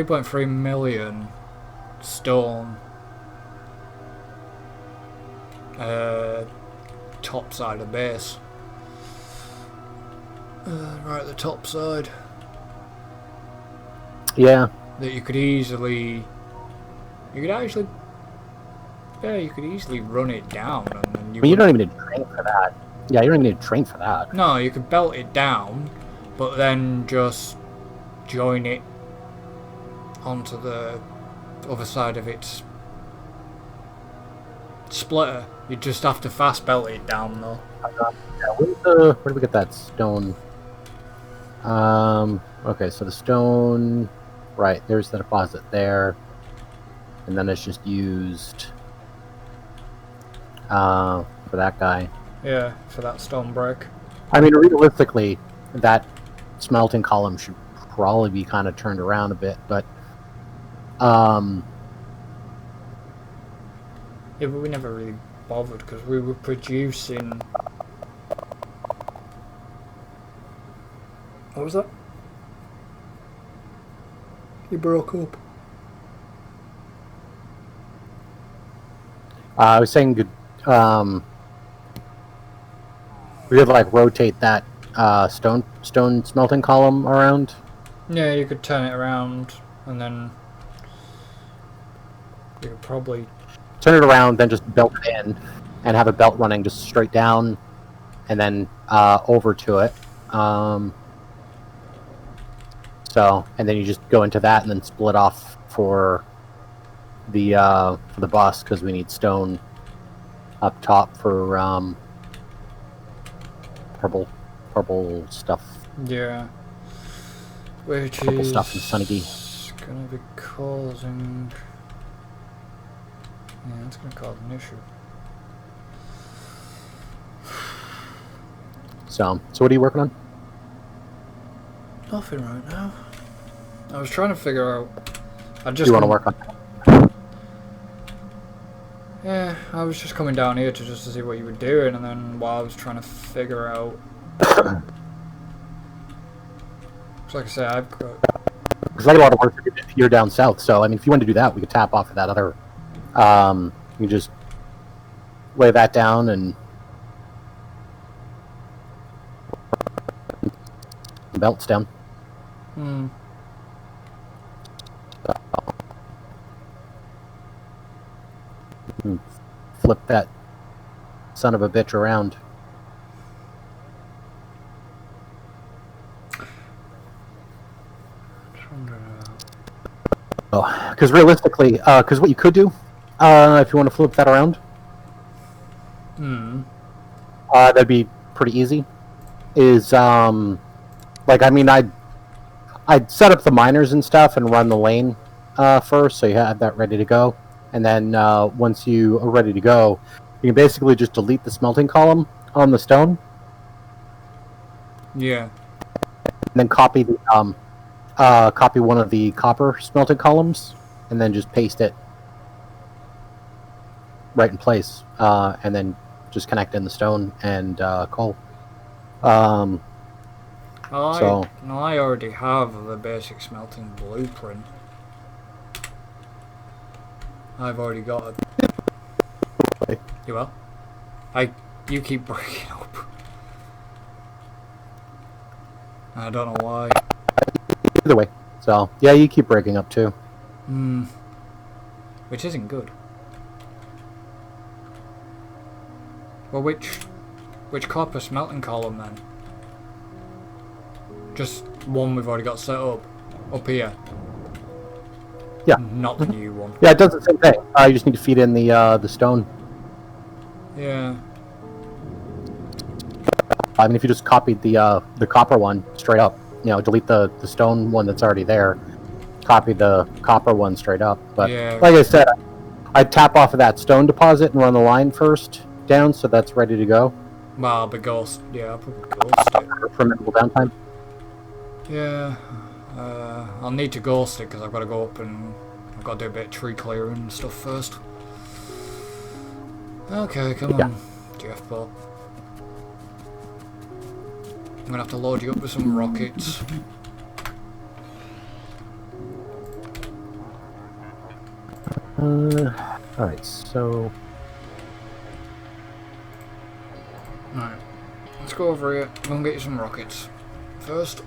2.3 million stone top side of base. Right at the top side. Yeah. That you could easily... You could actually... Yeah, you could easily run it down and then You don't even need to train for that. Yeah, you don't even need to train for that. No, you could belt it down, but then just join it onto the other side of its splitter. You just have to fast belt it down though. Yeah, where do we get that stone? Okay, so the stone, right, there's the deposit there. And then it's just used for that guy. Yeah, for that stone break. I mean, realistically, that smelting column should probably be kind of turned around a bit, but Yeah, but we never really bothered because we were producing... What was that? You broke up. I was saying good. We could like rotate that stone smelting column around. Yeah, you could turn it around and then you could probably turn it around, then just belt it in, and have a belt running just straight down, and then over to it. So, and then you just go into that, and then split off for the bus because we need stone up top for purple stuff. Yeah. Which purple is stuff in Sunnygee. Gonna be causing... Yeah, it's gonna cause an issue. So what are you working on? Nothing right now. I was trying to figure out... You want to work on? Yeah, I was just coming down here to see what you were doing, and then while I was trying to figure out... So like I said, I've got... Because I got a lot of work to do here down south, so I mean, if you want to do that, we could tap off of that other... you just lay that down and... belts down. Hmm. Flip that son of a bitch around. Oh, because realistically, because what you could do, if you want to flip that around, that'd be pretty easy. Is like, I mean, I'd set up the miners and stuff and run the lane first, so you have that ready to go. And then once you are ready to go, you can basically just delete the smelting column on the stone. Yeah. And then copy the copy one of the copper smelting columns, and then just paste it right in place, and then just connect in the stone and coal. I already have the basic smelting blueprint. I've already got it. You will? You keep breaking up. I don't know why. Either way. So, yeah, you keep breaking up too. Which isn't good. Well, which copper smelting column then? Just one we've already got set up here. Yeah. Not the new one. Yeah, it does the same thing. You just need to feed in the stone. Yeah. I mean, if you just copied the copper one straight up, delete the stone one that's already there, copy the copper one straight up. But yeah. Like I said, I'd tap off of that stone deposit and run the line first down, so that's ready to go. Well, I'll probably ghost it. For minimal downtime. Yeah. I'll need to ghost it because I've got to go up and I've got to do a bit of tree clearing and stuff first. Okay, come on, Jeff Ball. I'm gonna have to load you up with some rockets. Alright, so... Right. Let's go over here. I'm gonna get you some rockets. First.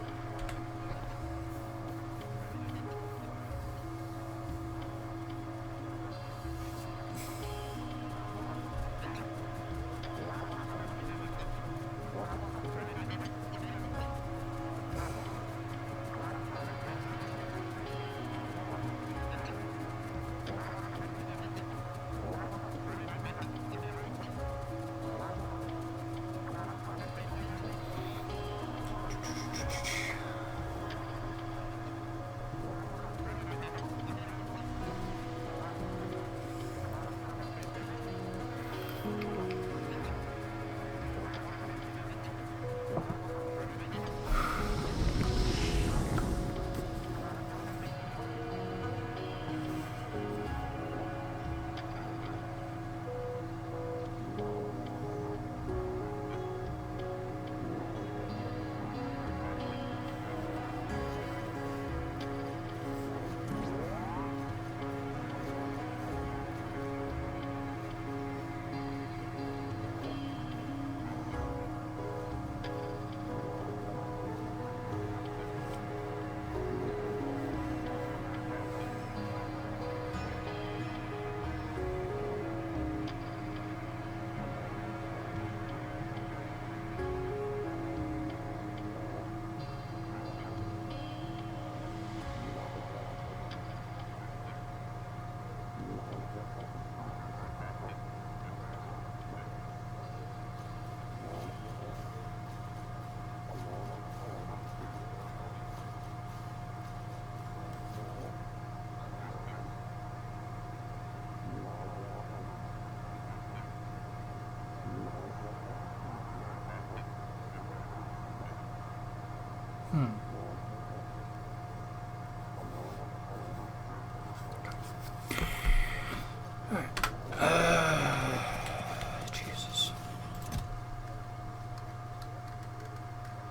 Jesus.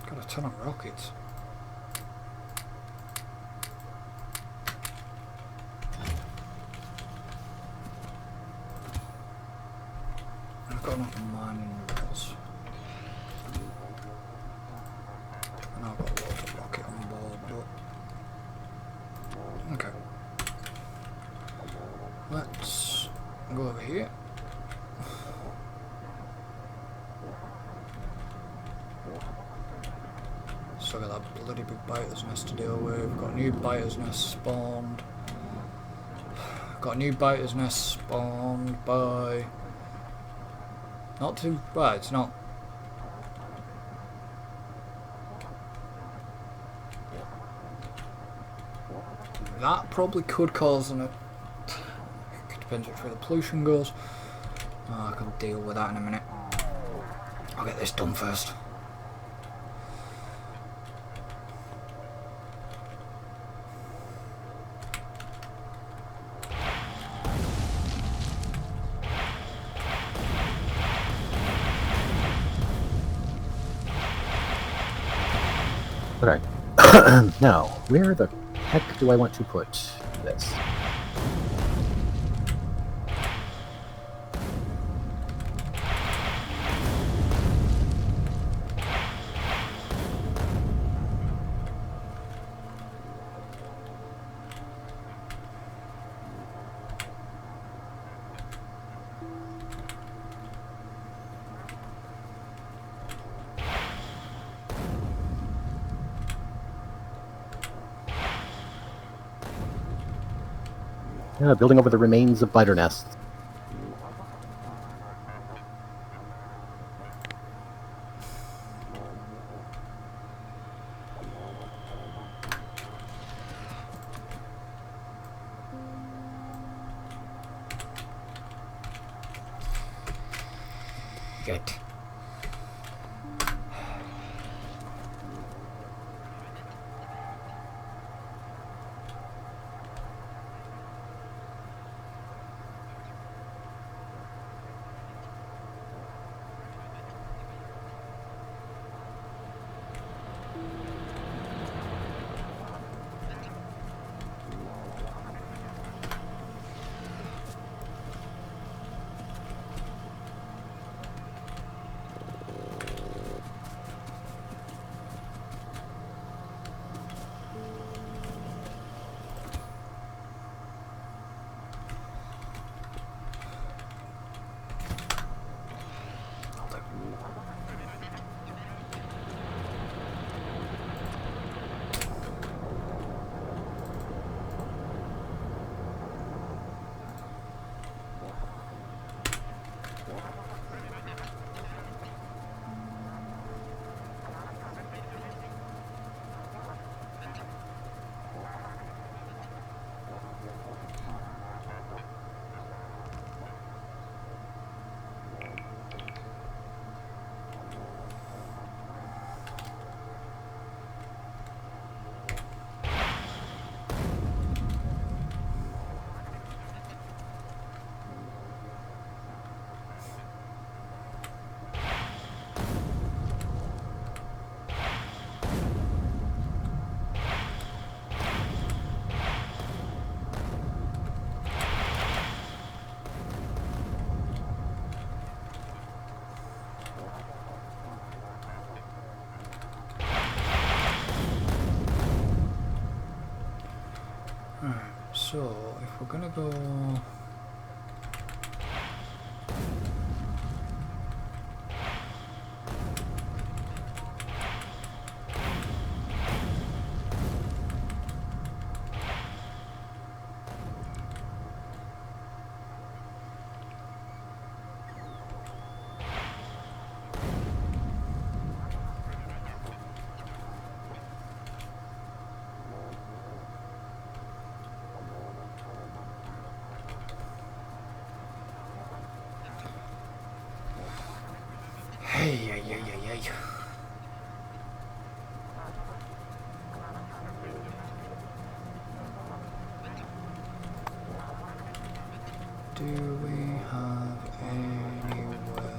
Got a ton of rockets. I've got enough mining minerals. And I've got loads of rocket on board, but... Okay. Let's go over here. Still got that bloody big biter's nest to deal with. We've got a new biter's nest spawned. Got a new biter's nest spawned by... Not too bad, it's not... That probably could cause an... Depends which way the pollution goes. I can deal with that in a minute. I'll get this done first. Okay. Now, where the heck do I want to put this? Building over the remains of biter nests. Good. So, if we're gonna go... Hey, hey, hey, hey, hey. Do we have anywhere?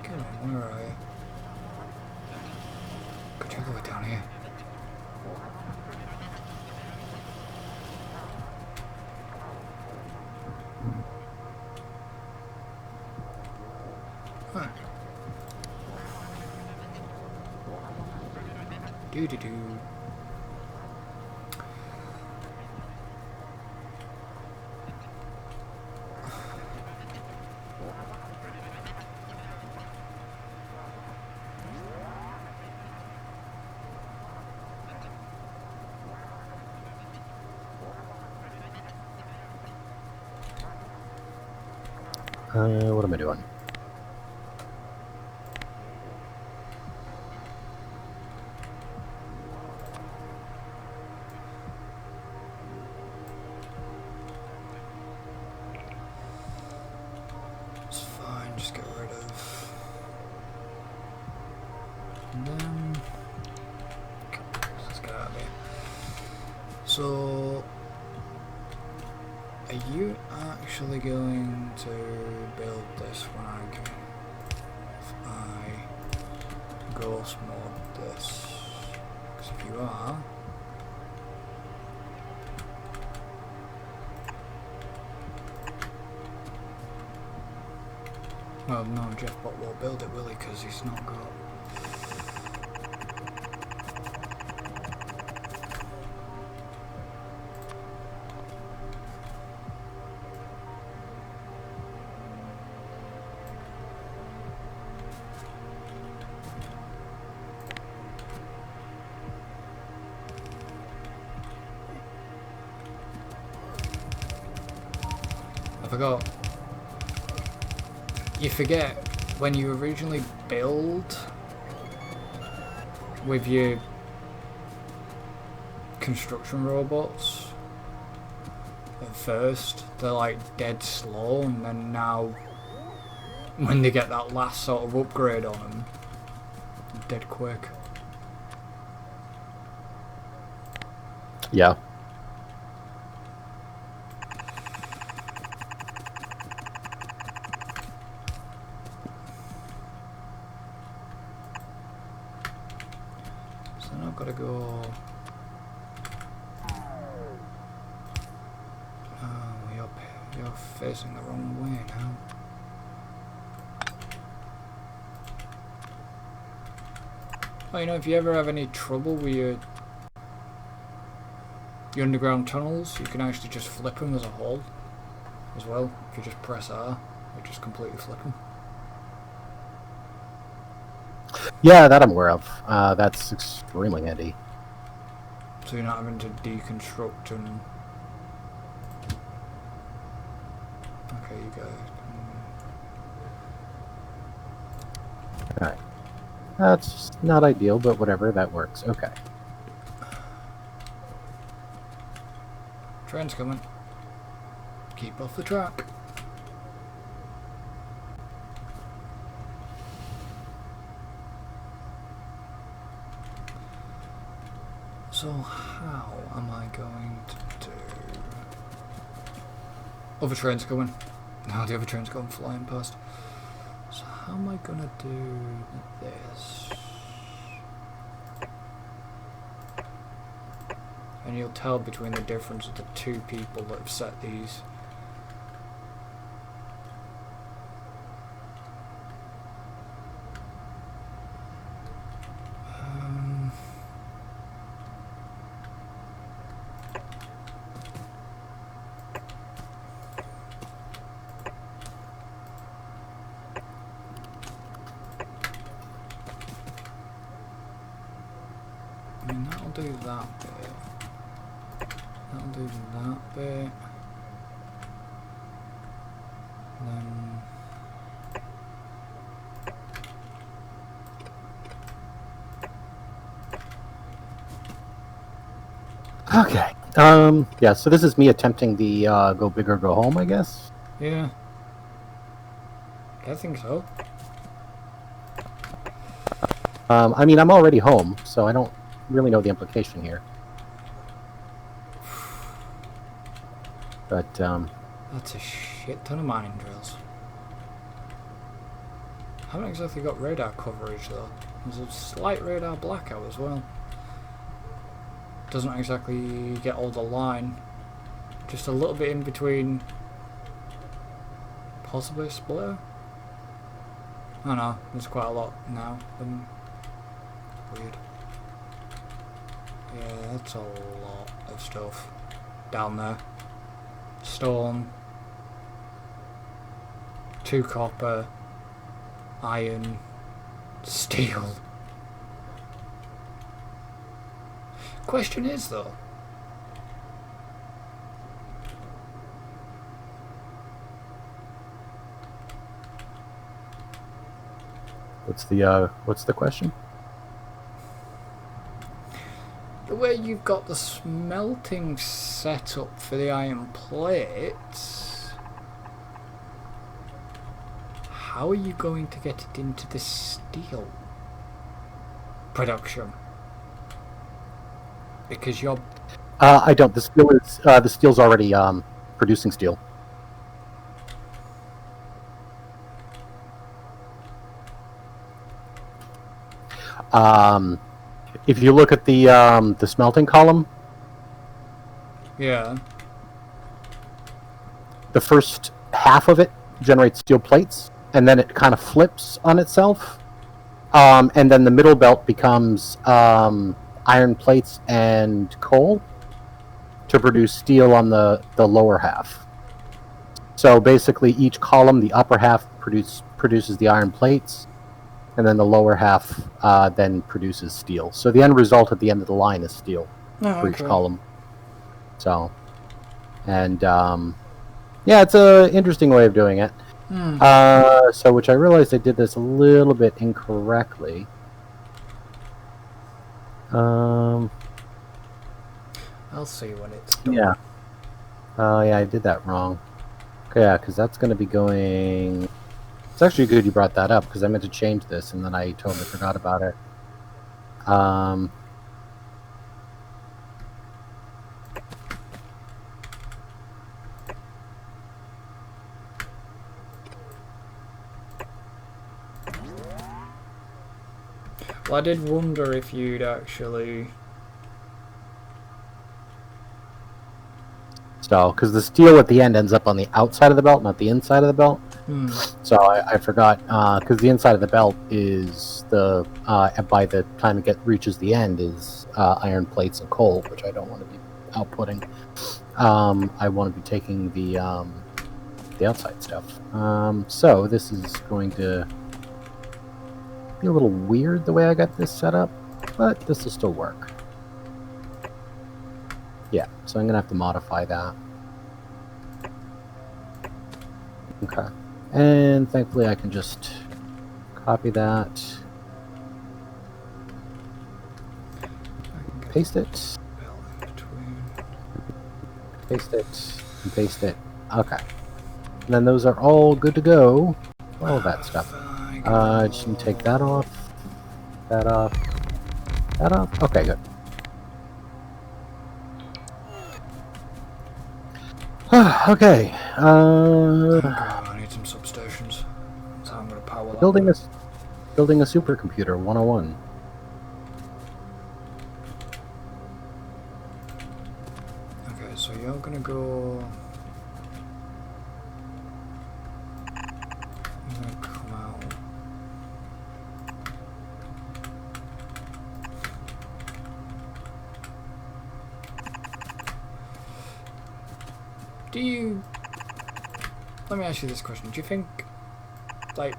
Come on, where are you? Could you go down here? Huh. Do. What am I doing? It's fine, just get rid of them. Okay, let's get out of here. So, are you actually going to build this when I go? If I ghost mode this? Because if you are, well, no, Jeffbot won't build it, will he? Because he's not got. I forgot. You forget when you originally build with your construction robots at first, they're like dead slow, and then now when they get that last sort of upgrade on them, dead quick. Yeah. So now I've got to go. Oh, you're facing the wrong way now. Oh, you know, if you ever have any trouble with your underground tunnels, you can actually just flip them as a whole as well. If you just press R, you just completely flip them. Yeah, that I'm aware of. That's extremely handy. So you're not having to deconstruct and... Okay, you guys. Alright. That's not ideal, but whatever, that works. Okay. Train's coming. Keep off the track. So how am I going to do... Other train's coming. No, the other train's going flying past. So how am I gonna do this? and you'll tell between the difference of the two people that have set these. I mean, that'll do that bit. That'll do that bit. Then Okay. Yeah, so this is me attempting the go big or go home, I guess. yeah, I think so. I mean, I'm already home, so I don't really know the implication here. But, That's a shit ton of mining drills. Haven't exactly got radar coverage though. There's a slight radar blackout as well. Doesn't exactly get all the line. Just a little bit in between. Possibly a splitter? I don't know, there's quite a lot now. Weird. Yeah, that's a lot of stuff down there. Stone, 2 copper, iron, steel. Question is though, what's the question? the way you've got the smelting set up for the iron plates, how are you going to get it into the steel production? Because you're... I don't. The steel's already producing steel. If you look at the smelting column, Yeah. the first half of it generates steel plates, and then it kind of flips on itself, and then the middle belt becomes iron plates and coal to produce steel on the lower half. So basically, each column, the upper half produces the iron plates, and then the lower half then produces steel. So the end result at the end of the line is steel for each column. So, and yeah, it's a interesting way of doing it. So, which I realized I did this a little bit incorrectly. I'll see when it's done. Yeah. Yeah, I did that wrong. Okay, yeah, because that's going to be going... It's actually good you brought that up, because I meant to change this, and then I totally forgot about it. Well, I did wonder if you'd actually... So, because the steel at the end ends up on the outside of the belt, not the inside of the belt. So I forgot, because the inside of the belt is the, by the time it reaches the end, is iron plates and coal, which I don't want to be outputting. I want to be taking the outside stuff. So this is going to be a little weird the way I got this set up, but this will still work. Yeah, so I'm going to have to modify that. Okay. And thankfully I can just copy that, paste it, paste it, and paste it. Okay. And then those are all good to go. All of that stuff. Just need to take that off, that off, that off. Okay, good. Okay. I need some substations. So I'm going to power that. Building a supercomputer 101. go. I'm gonna come out. Do you? Let me ask you this question. Do you think, like,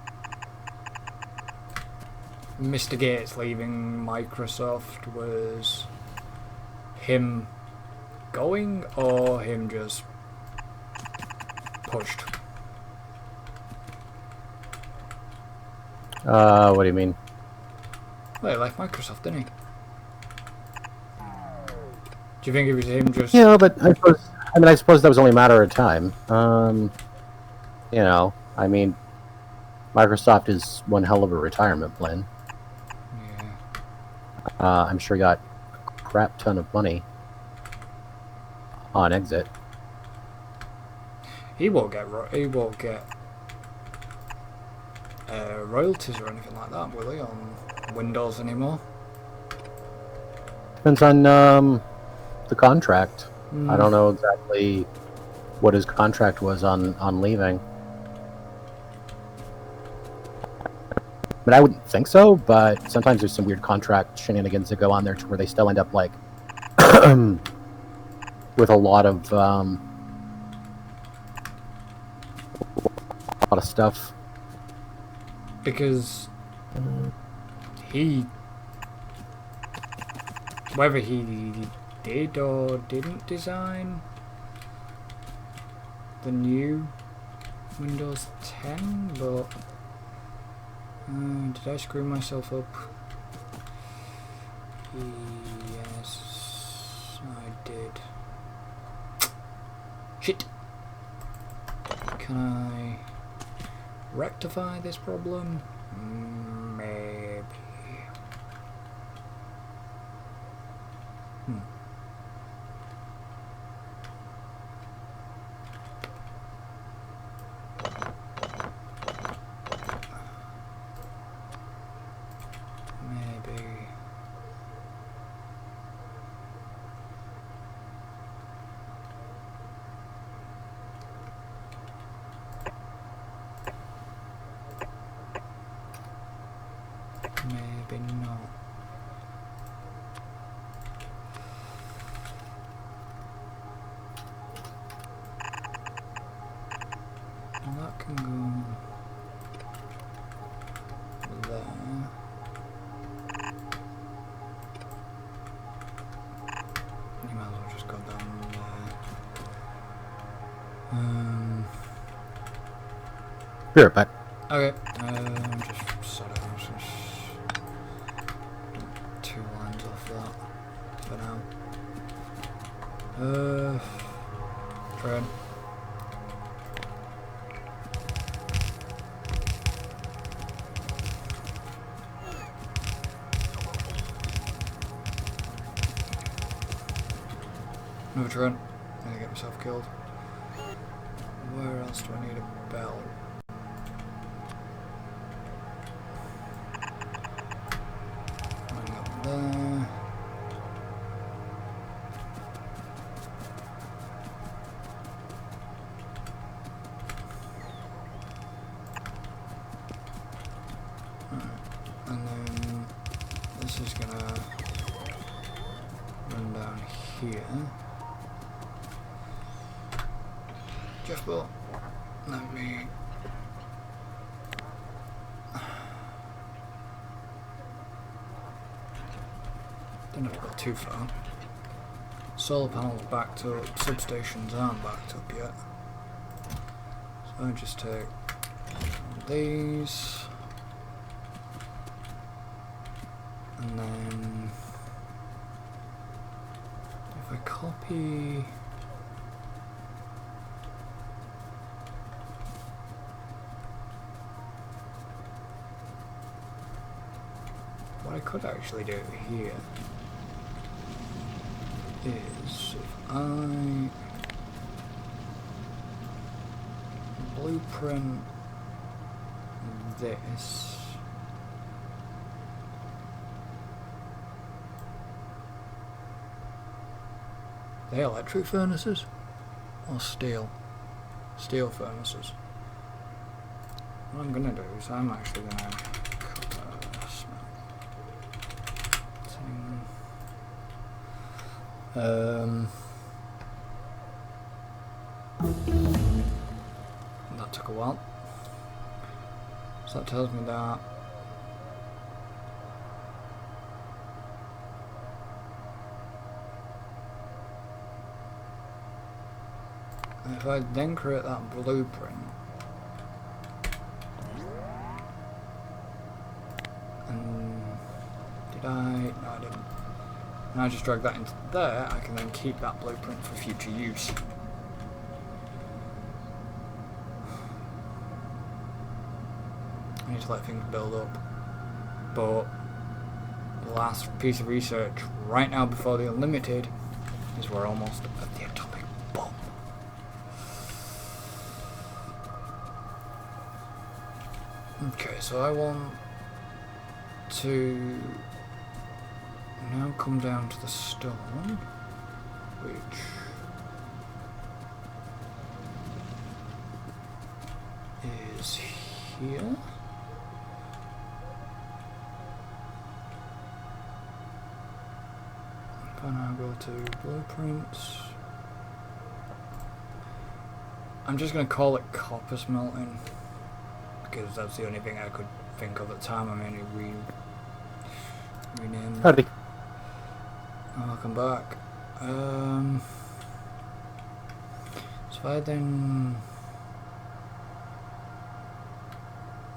Mr. Gates leaving Microsoft was him going or him just pushed? What do you mean? Well, he left Microsoft, didn't he? Do you think it was him just... Yeah, but I suppose that was only a matter of time. You know, I mean, Microsoft is one hell of a retirement plan. Yeah. I'm sure he got a crap ton of money on exit. He won't get royalties or anything like that, will he, on Windows anymore? Depends on the contract. I don't know exactly what his contract was on leaving. But I wouldn't think so, but sometimes there's some weird contract shenanigans that go on there to where they still end up like with a lot of stuff. Because whether he did or didn't design the new Windows 10, but did I screw myself up? Yes, I did. Shit! Can I rectify this problem? Maybe. Maybe. Maybe not. Well, that can go there. You might as well just go down there. Be right back. Okay, just sort of just do 2 lines off that for now. Fred. Another turn. I'm gonna get myself killed. Where else do I need a bell? Going up there. And then this is gonna run down here. Just will let me. Don't have to go too far. Solar panels backed up, substations aren't backed up yet. So I just take these. And then if I copy what I could actually do here is if I blueprint this. They electric furnaces? or steel. Steel furnaces. What I'm gonna do is I'm actually gonna that took a while. So that tells me that if I then create that blueprint and did I? No, I didn't. And I just drag that into there, I can then keep that blueprint for future use. I need to let things build up. But the last piece of research right now before the Unlimited is we're almost at the atomic bomb. Okay, so I want to now come down to the stone, which is here. If I now go to blueprints, I'm just going to call it copper smelting because that's the only thing I could think of at the time. I mean, rename. Howdy. Welcome back. So if I then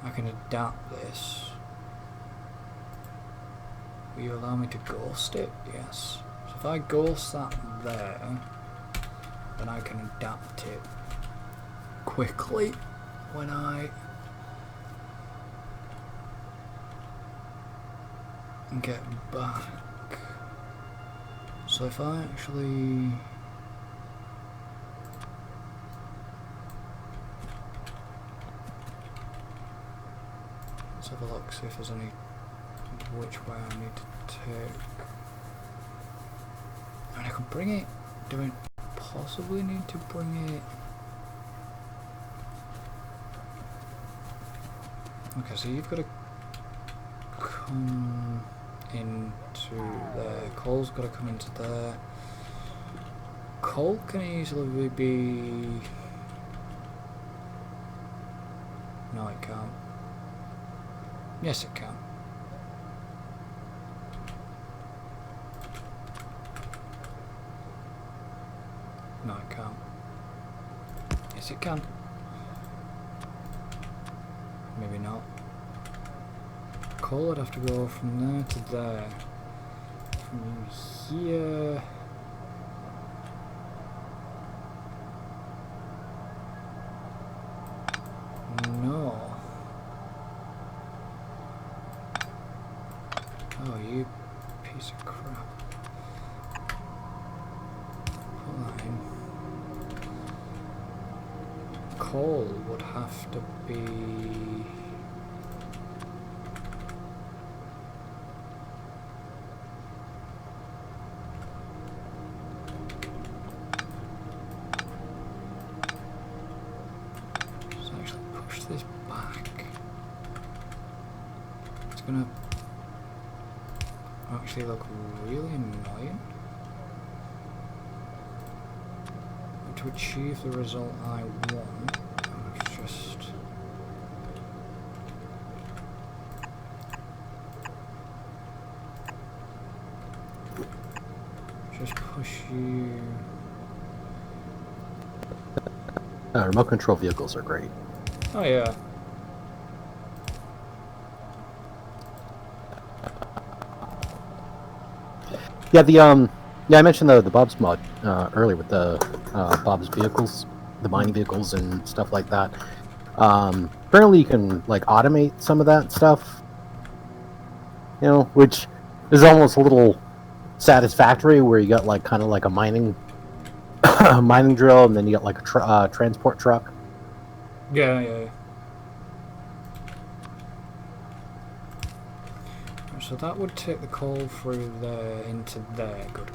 I can adapt this. Will you allow me to ghost it? Yes. So if I ghost that there, then I can adapt it quickly when I get back. So if I actually let's have a look, see if there's any which way I need to take. I mean, I could bring it. Do I possibly need to bring it? Okay, so you've got to come into there. Coal's got to come into there. Coal can easily be. No, it can't. Yes, it can. No, it can't. Yes, it can. Maybe not. Coal would have to go from there to there. From here. No. Oh, you piece of crap. Put that in. Coal would have to be. So actually push this back. It's gonna actually look really annoying. But to achieve the result I want, let's just push you. Remote control vehicles are great. Oh yeah. Yeah, yeah, I mentioned the Bob's mod earlier with the Bob's vehicles, the mining vehicles and stuff like that. Apparently, you can like automate some of that stuff. You know, which is almost a little satisfactory, where you got like kind of like a mining mining drill, and then you got like a transport truck. Yeah. So that would take the coal through there into there. Good.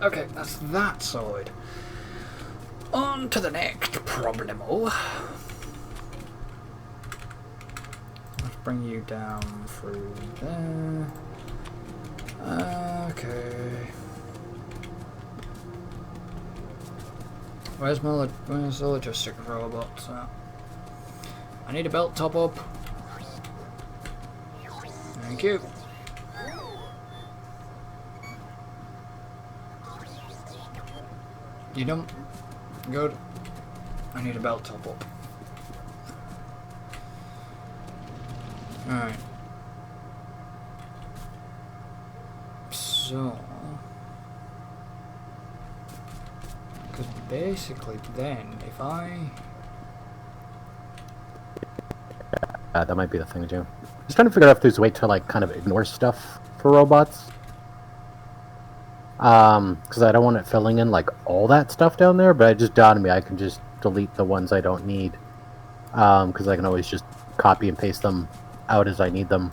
Okay, that's that sorted. On to the next problemo. Let's bring you down through there. Okay. Where's the logistic robots at? I need a belt top up. Thank you. You don't? Good. I need a belt top up. Alright. So... because basically then, if I... that might be the thing to do. Just trying to figure out if there's a way to, like, kind of ignore stuff for robots. Because I don't want it filling in, like, all that stuff down there, but it just dawned on me I can just delete the ones I don't need. Because I can always just copy and paste them out as I need them.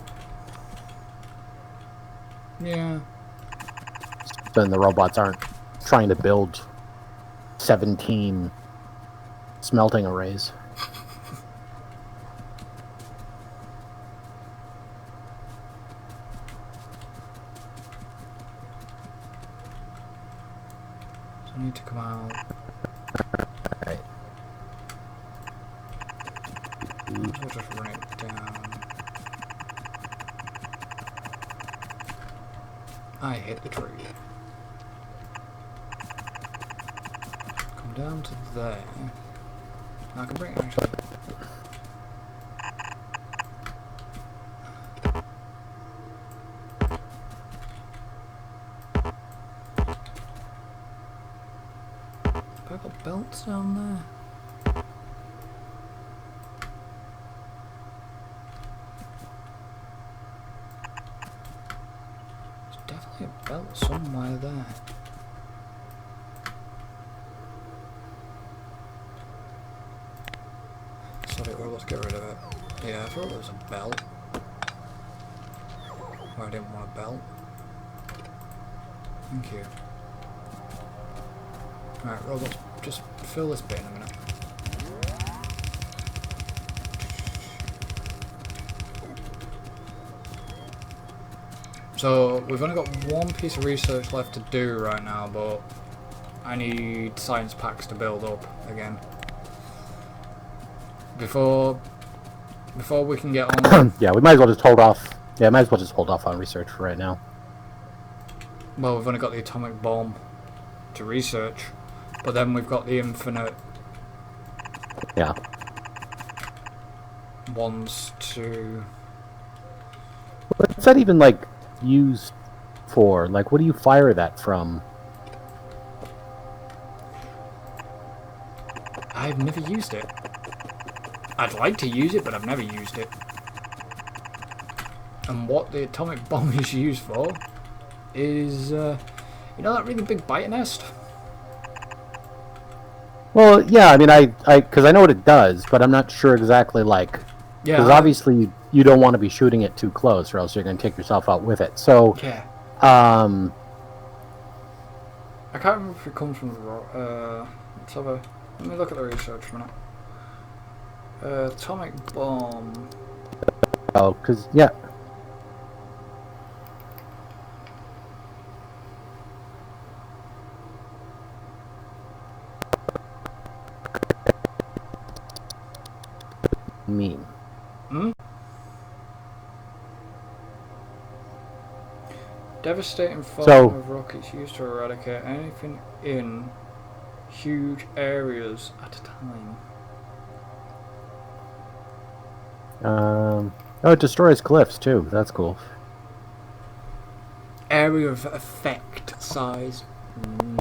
Yeah. Then the robots aren't trying to build 17 smelting arrays. So I need to come out. Right. We'll just run it down. I hit the tree. Come down to there. I can bring it actually. Have I got belts down there? There's definitely a belt somewhere there. Sorry, well, let's get rid of it. Yeah, I thought there was a belt. Or I didn't want a belt. Thank you. Alright, robots, just fill this bit in a minute. So, we've only got one piece of research left to do right now, but I need science packs to build up again. Before we can get on... Yeah, we might as well just hold off. Yeah, might as well just hold off on research for right now. Well, we've only got the atomic bomb to research, but then we've got the infinite Yeah. ones to... What's that even, like, used for? Like, what do you fire that from? I've never used it. I'd like to use it, but I've never used it. And what the atomic bomb is used for is, you know that really big bite nest? Well, yeah, I mean, because I know what it does, but I'm not sure exactly, like, Yeah. because obviously you don't want to be shooting it too close, or else you're going to take yourself out with it. So, Yeah. uh, I can't remember if it comes from the let's have a... Let me look at the research for a minute. Atomic bomb. oh, because, yeah. Mean. Hmm? Devastating fire of rockets used to eradicate anything in huge areas at a time. Oh, it destroys cliffs, too. That's cool. Area of effect size 9.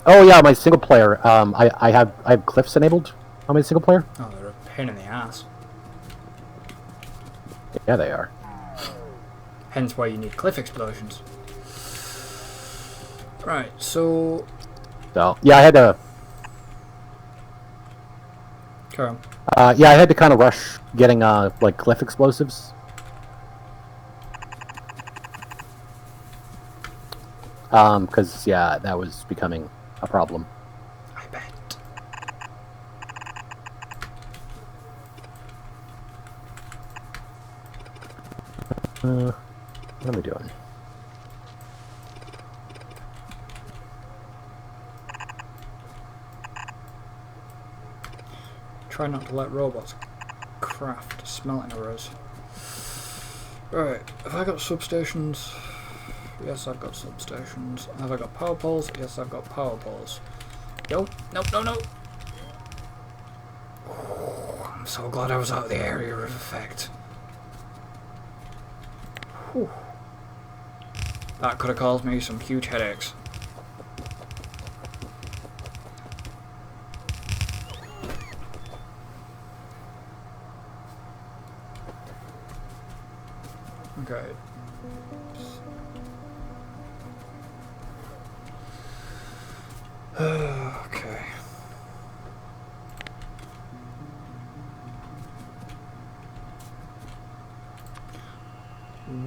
Oh, yeah, my single player. I have cliffs enabled on my single player. Oh, they're a pain in the ass. Yeah, they are. Hence why you need cliff explosions. Right, so... So, yeah, I had to... Carry on. Yeah, I had to kind of rush getting, like, cliff explosives. Because, yeah, that was becoming a problem. I bet. What are we doing? Try not to let robots craft smelting arrows. Right, have I got substations? Yes, I've got substations. Have I got power poles? Yes, I've got power poles. Yo, no, no, no! Oh, I'm so glad I was out of the area of effect. Whew. That could have caused me some huge headaches. Okay. Okay.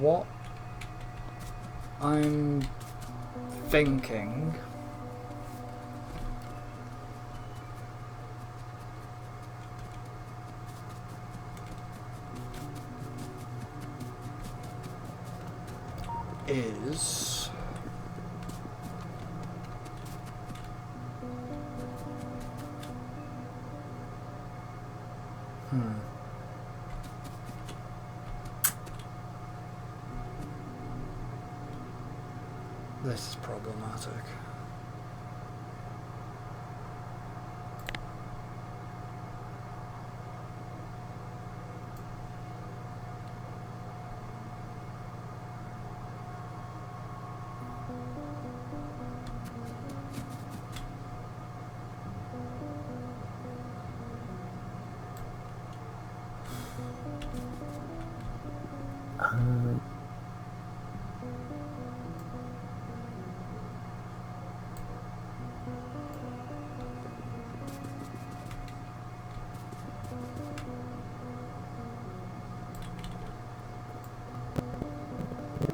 What I'm thinking is this is problematic.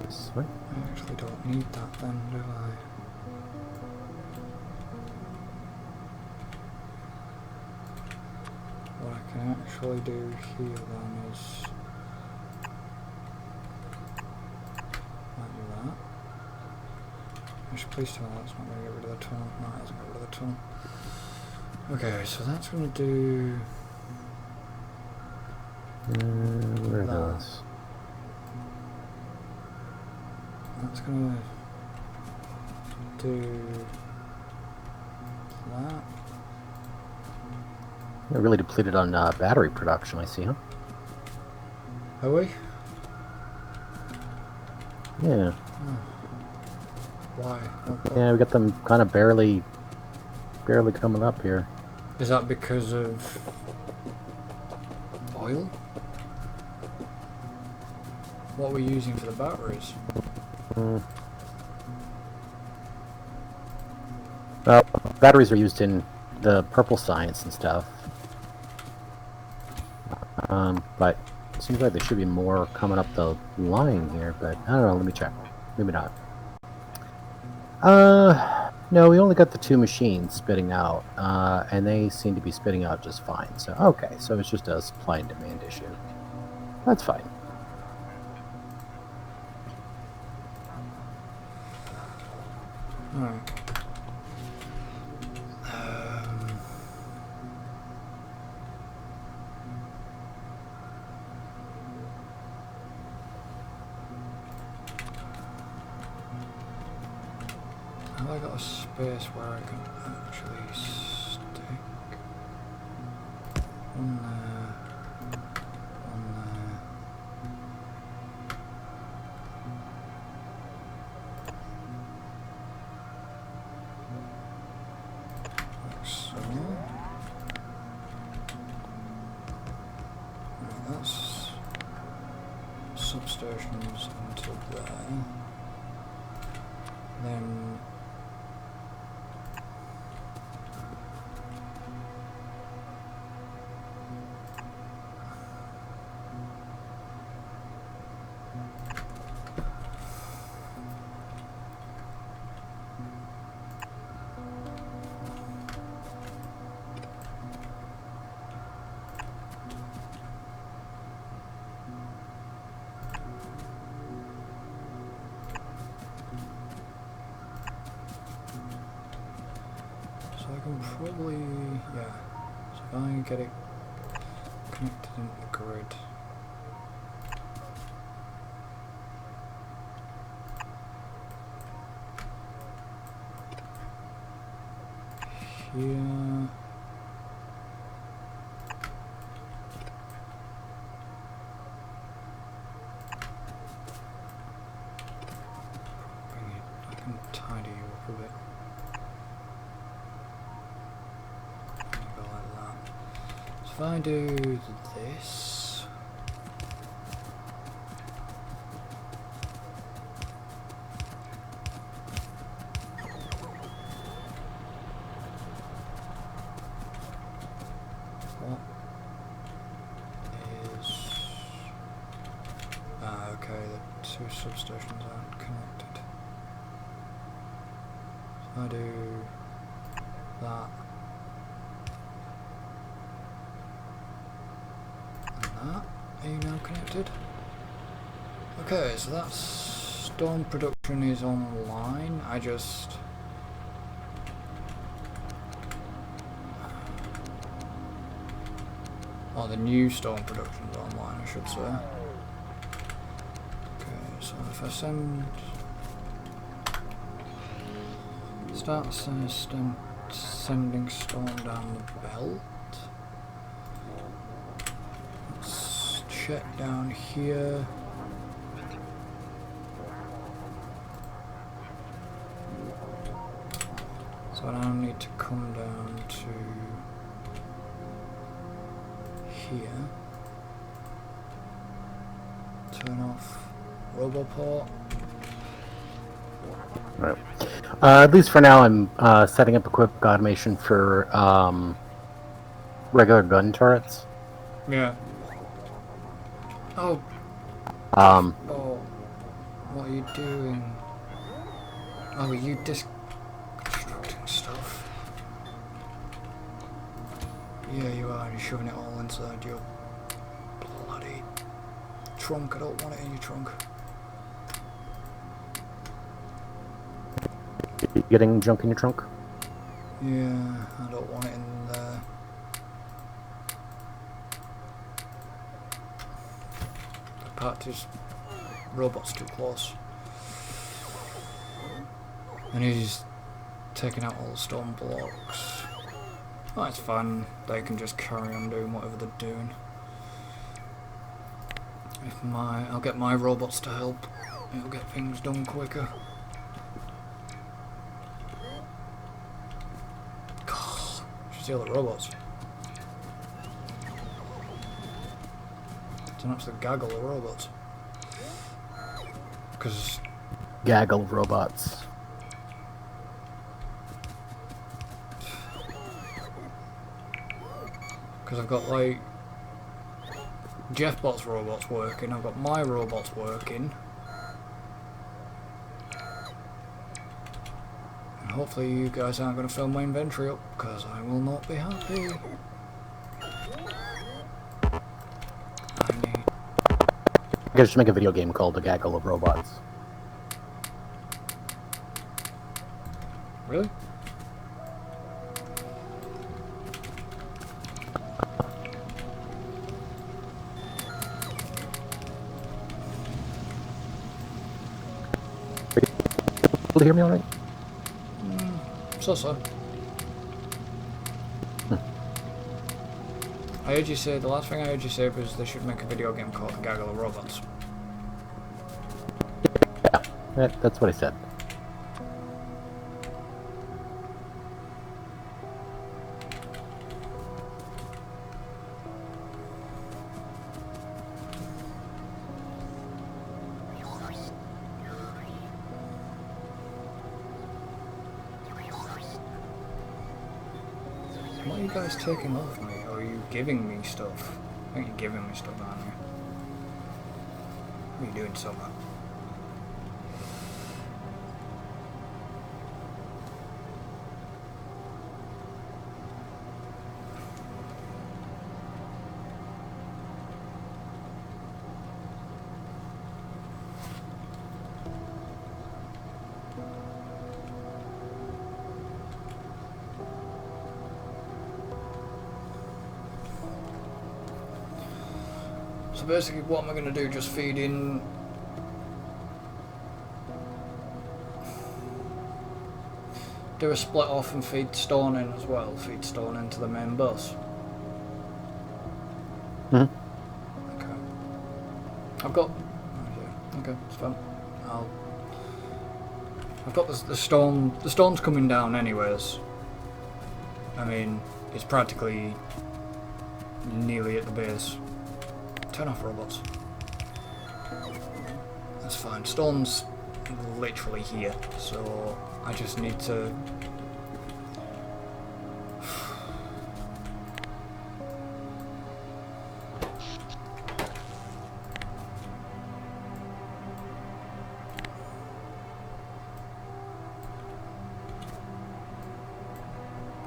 Sweet. I actually don't need that then, do I? What I can actually do here then is might do that. Actually, please tell me that's not going to get rid of the tunnel. No, it doesn't get rid of the tunnel. Okay, so that's going to do Where are that. those? That's going to do that. They're really depleted on battery production, I see, huh? Are we? Yeah. Oh. Why? Yeah, we got them kind of barely coming up here. Is that because of oil? What are we using for the batteries? Well, batteries are used in the purple science and stuff. But it seems like there should be more coming up the line here, but I don't know, let me check. Maybe not. No, we only got the 2 machines spitting out, and they seem to be spitting out just fine. So, okay, so it's just a supply and demand issue. That's fine. Alright. Have I got a space where I can actually stick one there, one there? Like so. Right, that's substations into there. Then I can probably, yeah. So if I get it connected into the grid. Here. Bring it, I can tidy you up a bit. Go like that. So if I do this. What is... Ah, okay, the two substations aren't connected. So I do that. And that. Are you now connected? Okay, so that's... Stone production is online. I just... Oh, the new stone production is online, I should say. Okay, so if I start sending stone down the belt. Let's check down here. So I now need to come down to here. Turn off Roboport. Right. At least for now, I'm setting up a quick automation for regular gun turrets. Yeah. Oh. Um, Oh. What are you doing? Oh, are you constructing stuff? Yeah, you are. You're shoving it all inside your bloody trunk. I don't want it in your trunk. getting junk in your trunk? Yeah, I don't want it in there. The part is robot's too close. And he's taking out all the stone blocks. Oh, it's fine. They can just carry on doing whatever they're doing. I'll get my robots to help. It'll get things done quicker. Should see all the robots. It's an absolute gaggle of robots. Because Gaggle of robots. I've got like Jeffbot's robots working, I've got my robots working. And hopefully you guys aren't going to fill my inventory up, because I will not be happy. I need... I could just make a video game called The Gaggle of Robots. Really? Able to hear me all right? So. I heard you say, the last thing I heard you say was they should make a video game called The Gaggle of Robots. Yeah, that's what I said. What are you guys taking off me? Or are you giving me stuff? I think you're giving me stuff, aren't you? What are you doing so much? So basically what am I going to do? Just feed in... Do a split off and feed stone in as well. Feed stone into the main bus. Hmm. Okay. I've got... Oh, yeah. Okay, it's fine. I've got the stone... The stone's coming down anyways. I mean, it's practically nearly at the base. Turn off robots. That's fine. Stone's literally here, so I just need to...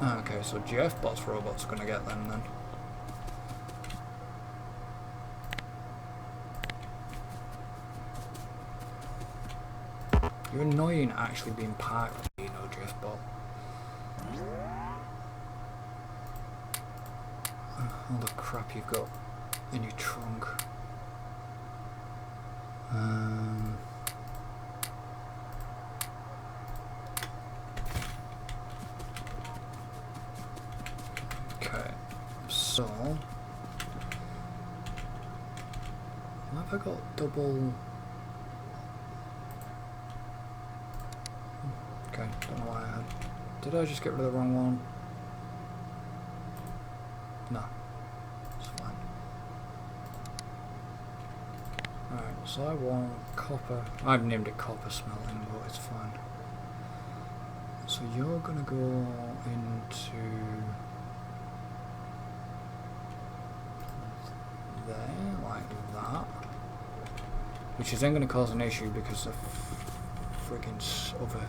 Okay, so GF bots robots gonna get them then. You're annoying actually being parked, you know, GF bot. All the crap you've got in your trunk. Okay, so have I got double? Okay, don't know why I had. Did I just get rid of the wrong one? No, it's fine. Alright, so I want copper. I've named it copper smelting, but it's fine. So you're gonna go into there, like that. Which is then going to cause an issue because of friggin' other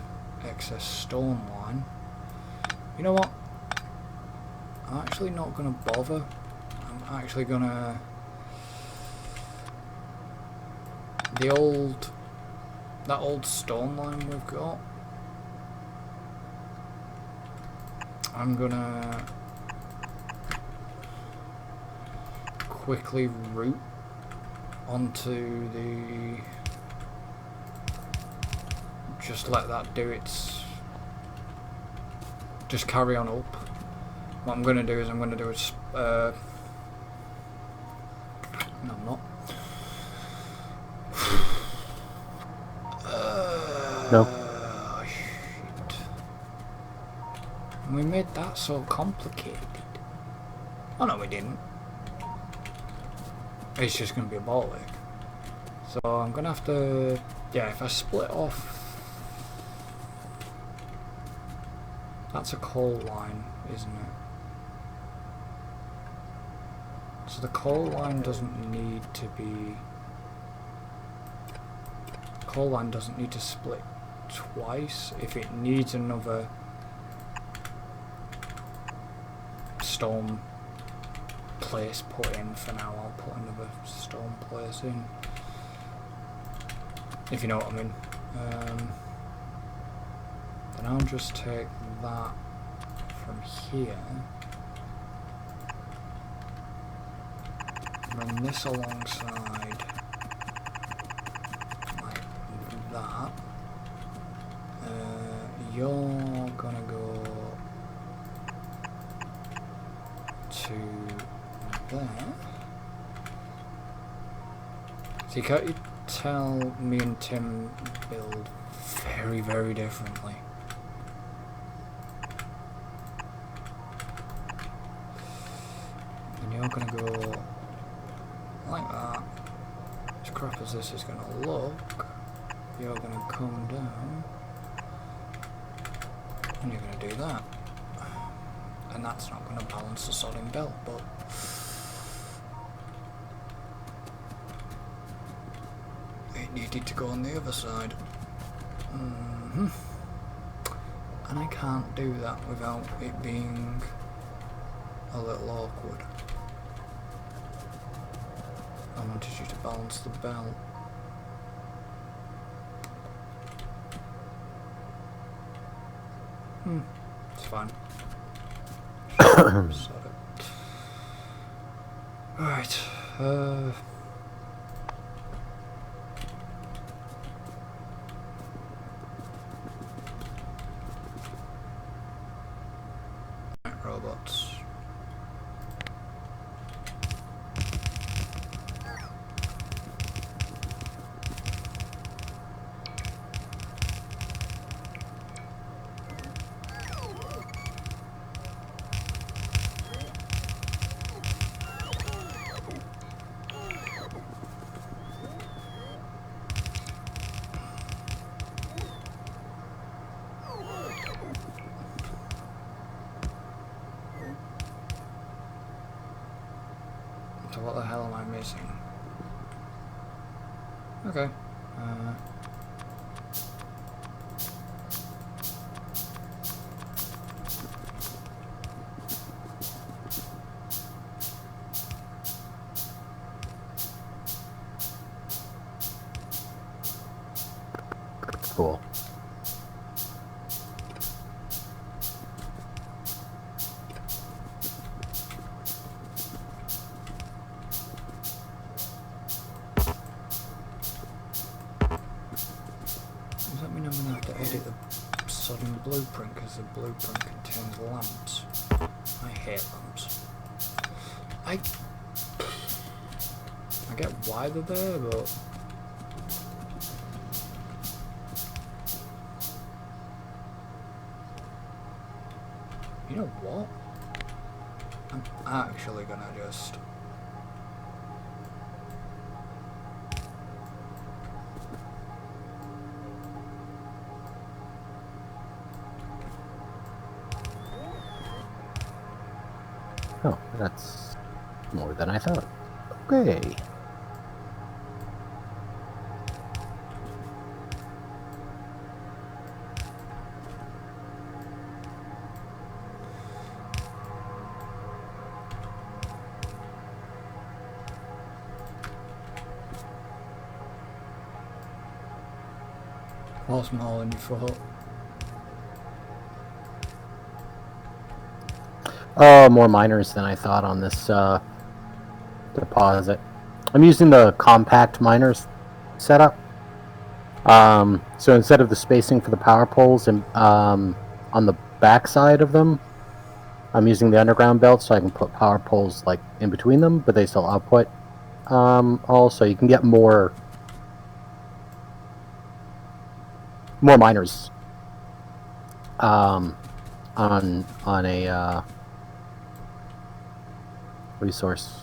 excess stone line. You know what? I'm actually not going to bother. I'm actually going to... That old stone line we've got, I'm going to quickly route onto the... Just let that do its... Just carry on up. What I'm going to do is I'm going to do it... No, I'm not. No. Shit. We made that so complicated. Oh no, we didn't. It's just going to be a ball leg. So I'm going to have to... Yeah, if I split off... That's a coal line, isn't it? So the coal line doesn't need to be... Coal line doesn't need to split twice. If it needs another stone place put in for now, I'll put another stone place in. If you know what I mean. Then I'll just take that from here. Run this alongside like that. You're gonna go to there. So can't you tell me and Tim build very, very differently? And you're gonna go like that. As crap as this is gonna look, you're gonna come down and you're gonna do that. And that's not gonna balance the sodding belt, but it needed to go on the other side. And I can't do that without it being a little awkward. I wanted you to balance the belt. It's fine. Sod it. Right. what the hell am I missing? Okay. Cool. Does that mean I'm going to have to edit the sodding blueprint because the blueprint contains lamps? I hate lamps. I get why they're there, but you know what? I'm actually gonna just Oh, that's more than I thought. Okay. what's more than you thought. Oh, more miners than I thought on this deposit. I'm using the compact miners setup. So instead of the spacing for the power poles and on the back side of them, I'm using the underground belt so I can put power poles like in between them, but they still output. Also, you can get more miners on a resource.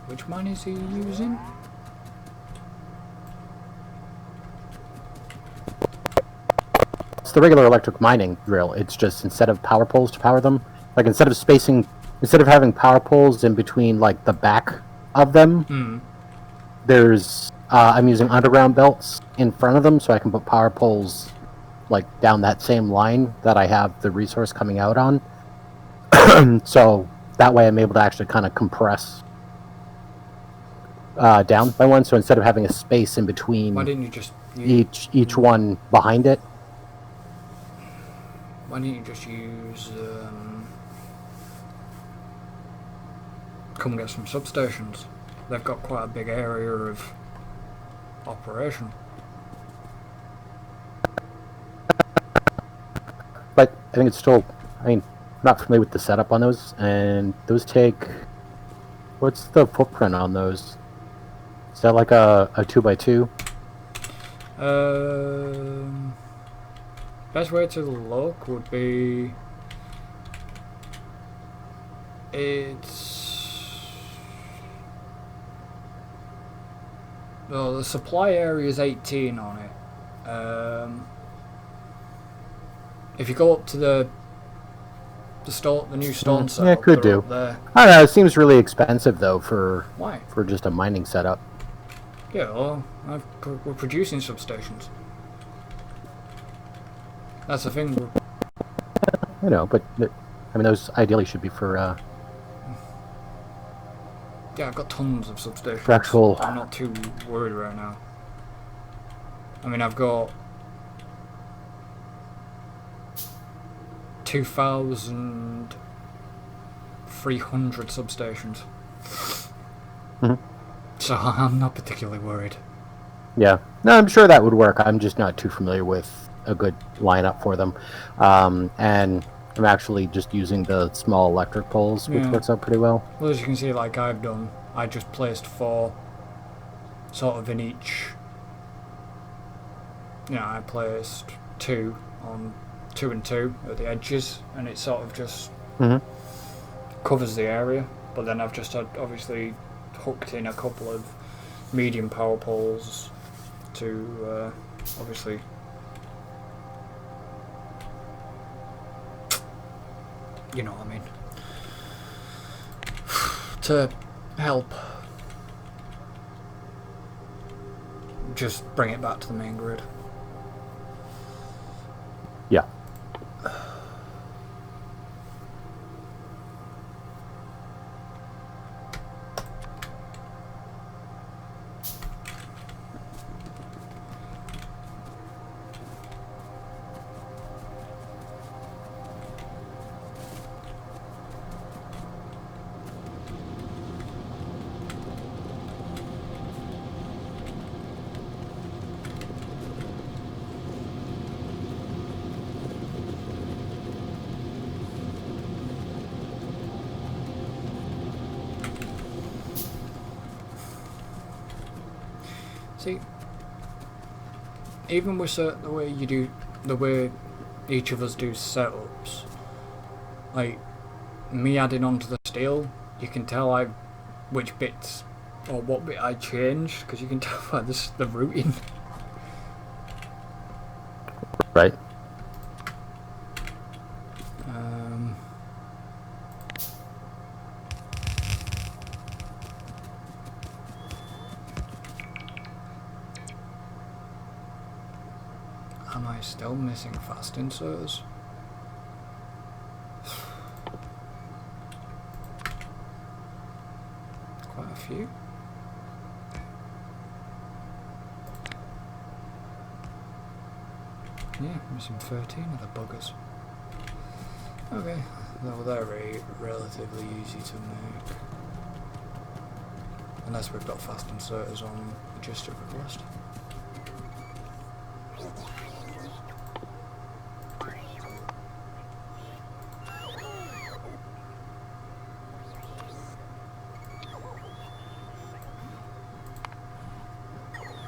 Which mine is he using? It's the regular electric mining drill. It's just instead of power poles to power them, like instead of having power poles in between like the back of them, there's I'm using underground belts in front of them so I can put power poles like down that same line that I have the resource coming out on. So that way I'm able to actually kind of compress down by one. So instead of having a space in between, Why didn't you just each one behind it? Why didn't you just use come get some substations? They've got quite a big area of operation. But I think it's still, I'm not familiar with the setup on those, and those take, what's the footprint on those? Is that like a 2x2? Best way to look would be well, the supply area is 18 on it. If you go up to the new stone setup, yeah, it could do. up there. I don't know, it seems really expensive though for Why? for just a mining setup. Yeah, well, we're producing substations. That's the thing. I know, but I mean those ideally should be for Yeah, I've got tons of substations. for actual. I'm not too worried right now. I mean, I've got 2,300 substations. So I'm not particularly worried. Yeah, no, I'm sure that would work. I'm just not too familiar with a good lineup for them, and I'm actually just using the small electric poles, which works out pretty well. Well, as you can see, like I've done, I just placed 4 sort of in each. I placed 2 on 2 and 2 at the edges, and it sort of just covers the area. But then I've just obviously hooked in a couple of medium power poles to obviously you know what I mean, to help just bring it back to the main grid. Yeah. See, even with the way you do, the way each of us do setups, like me adding onto the steel, you can tell which bits or what bit I changed, because you can tell by the routing. Right. Am I still missing fast inserters? Quite a few. Yeah, missing 13 of the buggers. Okay, well they're relatively easy to make. Unless we've got fast inserters on logistic request.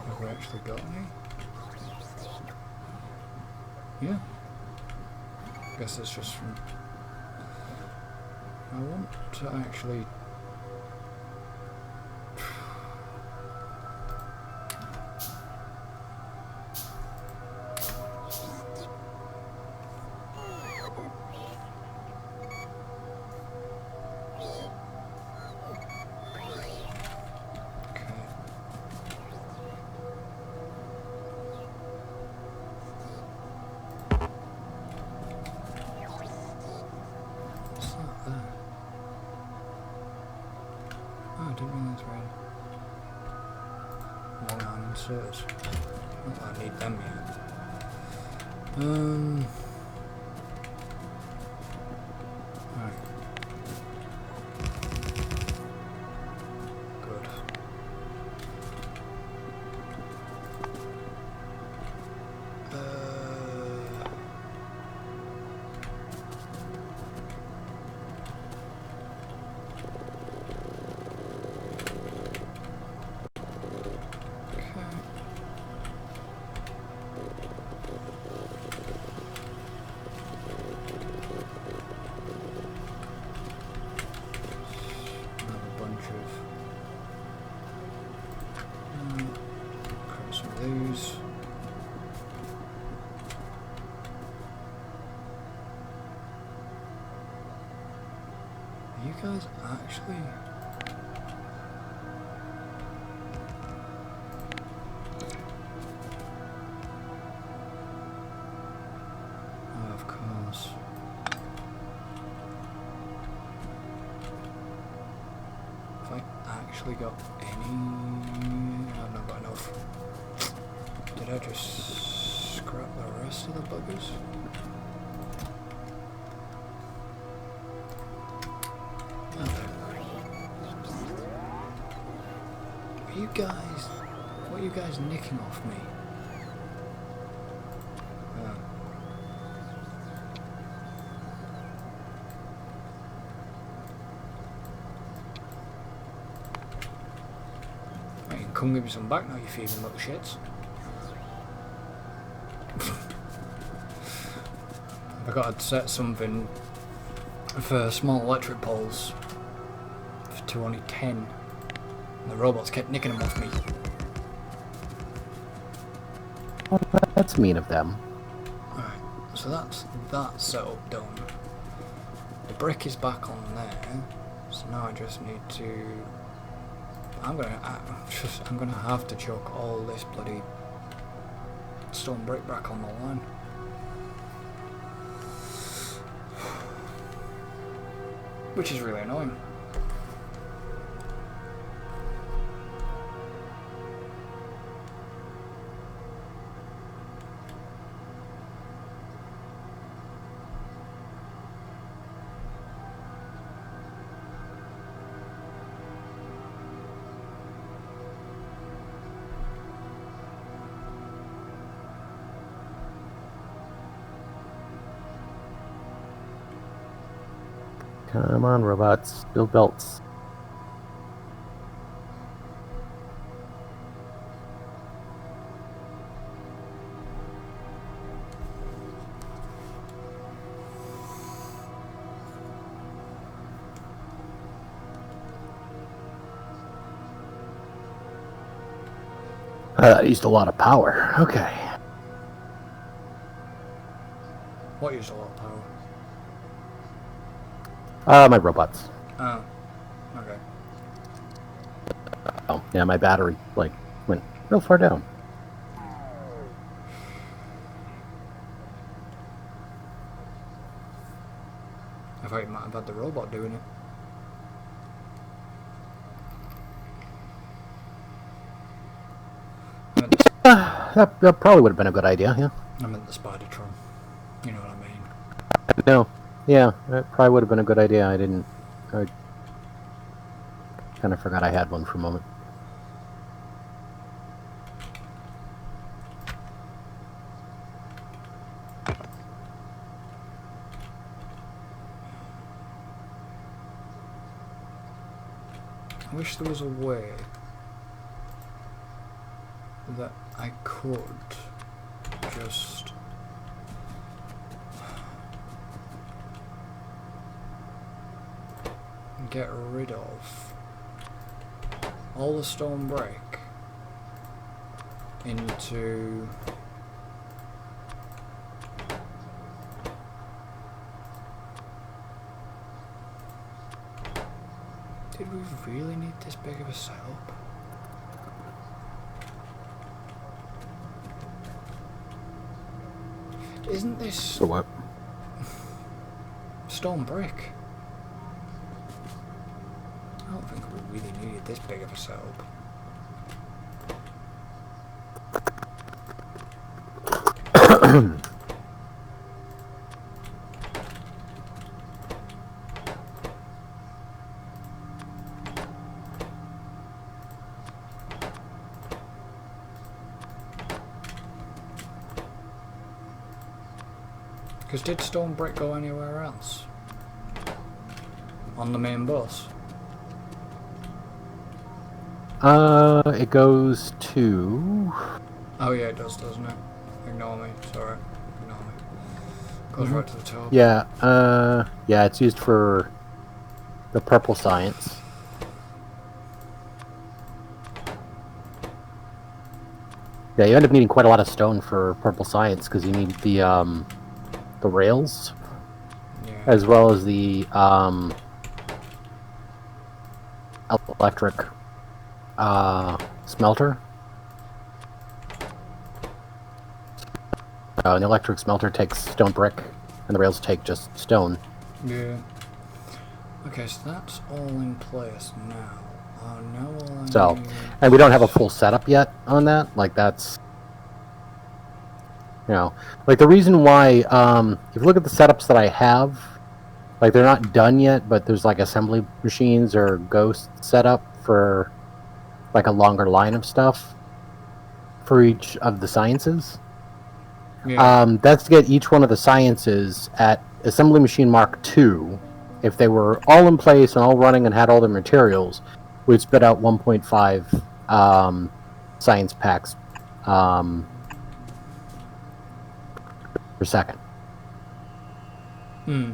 Have we actually got any? Yeah. Guess it's just from... I want to actually... I didn't realise we had long-arm inserts. Not that I need them yet. Right. Good. These. Are you guys actually? Oh, of course. Have I actually got any? I've not got enough. Did I just scrap the rest of the buggers? Are you guys... What are you guys nicking off me? Right, you can come give me some back now, you thieving little shits. I got to set something for small electric poles to only 10. And the robots kept nicking them off me. Well, that's mean of them. Alright, so that's that setup done. The brick is back on there, so now I just need to. I'm gonna have to chuck all this bloody stone brick back on the line. Which is really annoying. Come on, robots. Build belts. That used a lot of power. Okay. What used a lot of power? My robots. Oh. Okay. Oh, yeah, my battery, like, went real far down. I thought you might have had the robot doing it. That probably would have been a good idea, yeah. I meant the Spidertron. You know what I mean. No. Yeah, that probably would have been a good idea. I kind of forgot I had one for a moment. I wish there was a way that I could just get rid of all the stone brick into did we really need this big of a setup? Isn't this For what? stone brick? I don't think we really needed this big of a setup. Because did stone brick go anywhere else? On the main bus? It goes to... Oh yeah, it does, doesn't it? Ignore me, sorry. Ignore me. Goes right to the top. Yeah, yeah, it's used for the purple science. Yeah, you end up needing quite a lot of stone for purple science because you need the rails, Yeah. as well as the electric smelter. An electric smelter takes stone brick, and the rails take just stone. Yeah. Okay, so that's all in place now. Now all I So, need... and we don't have a full setup yet on that. Like, that's... You know, like, the reason why, if you look at the setups that I have, like, they're not done yet, but there's, like, assembly machines or ghost setup for, like, a longer line of stuff for each of the sciences. Yeah. That's to get each one of the sciences at Assembly Machine Mark II. If they were all in place and all running and had all their materials, we'd spit out 1.5 science packs per second. Hmm.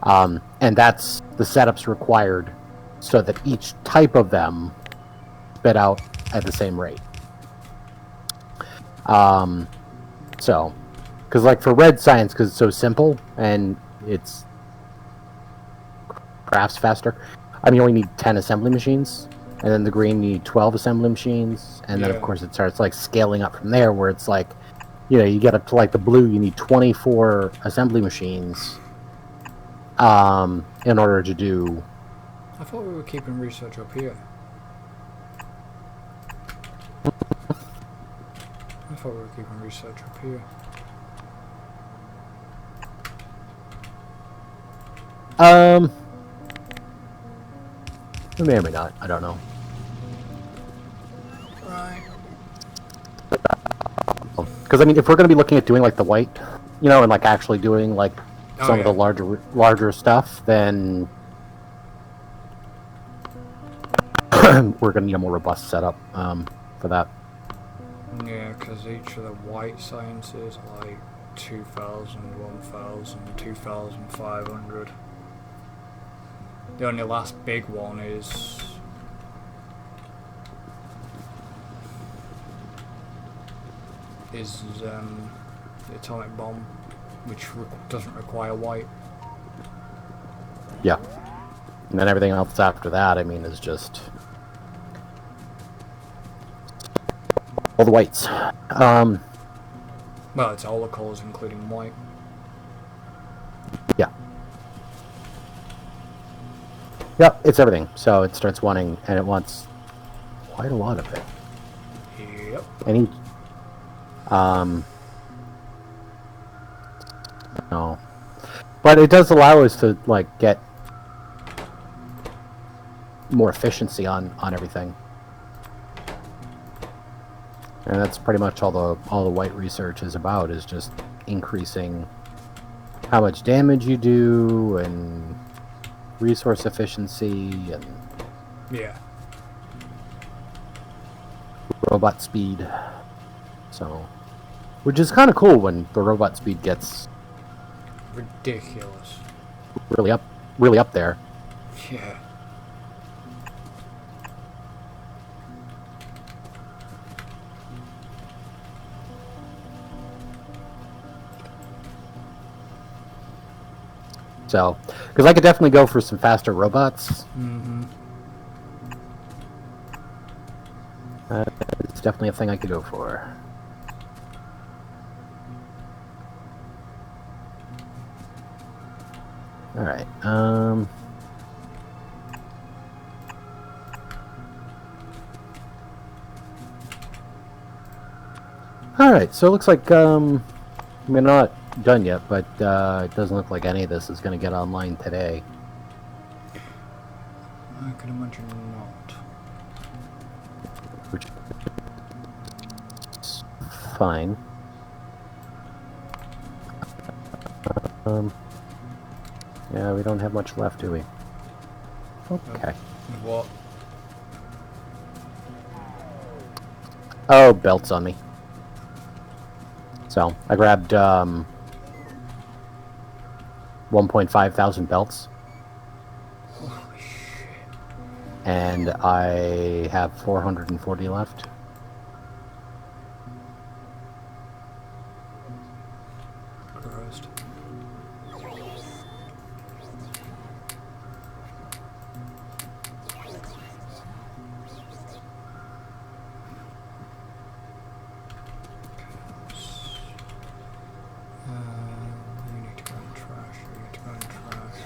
And that's the setups required so that each type of them spit out at the same rate. So, because like for red science, because it's so simple, and it's crafts faster. I mean, you only need 10 assembly machines, and then the green you need 12 assembly machines, and then of course it starts like scaling up from there, where it's like, you know, you get up to like the blue, you need 24 assembly machines, in order to do. I thought we were keeping research up here. I thought we were keeping research up here. We may or may not. I don't know. Right. Because I mean, if we're going to be looking at doing like the white, you know, and like actually doing like some of the larger stuff, then we're going to need a more robust setup for that. Yeah, because each of the white sciences are like 2,000, 1,000, 2,500. The only last big one is the atomic bomb, which doesn't require white. Yeah, and then everything else after that, I mean, is just all the whites. Well, it's all the colours, including white. Yeah. Yep, it's everything. So it starts wanting, and it wants quite a lot of it. Yep. And no. But it does allow us to, like, get more efficiency on everything. And that's pretty much all the white research is about, is just increasing how much damage you do and resource efficiency and robot speed. So, which is kind of cool when the robot speed gets ridiculous. Really up there. Yeah. So, because I could definitely go for some faster robots. Mm-hmm. It's definitely a thing I could go for. All right. All right. So it looks like we're not done yet, but it doesn't look like any of this is going to get online today. I can imagine not. Which is fine. Yeah, we don't have much left, do we? Okay. What? Oh, belts on me. So, I grabbed 1.5 thousand belts. Holy shit. And I have 440 left. Christ. You need to go in trash. You need to go in trash.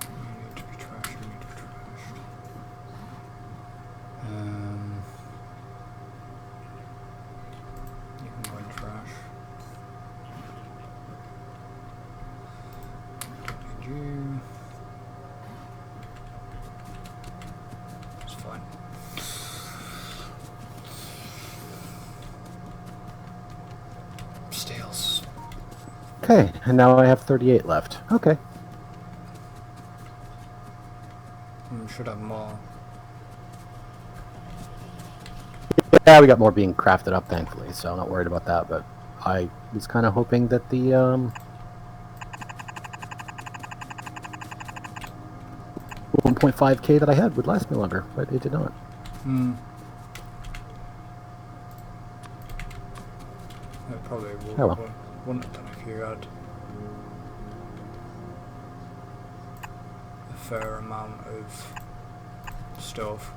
You need to be trash. You need to be trashed. You can go in trash. Don't need you. It's fine. Stales. Okay, and now I have 38 left. Okay. Should have more. Yeah, we got more being crafted up, thankfully, so I'm not worried about that, but I was kind of hoping that the 1.5k that I had would last me longer, but it did not. It probably would, Oh well. but wouldn't have done anything. if you had a fair amount of stuff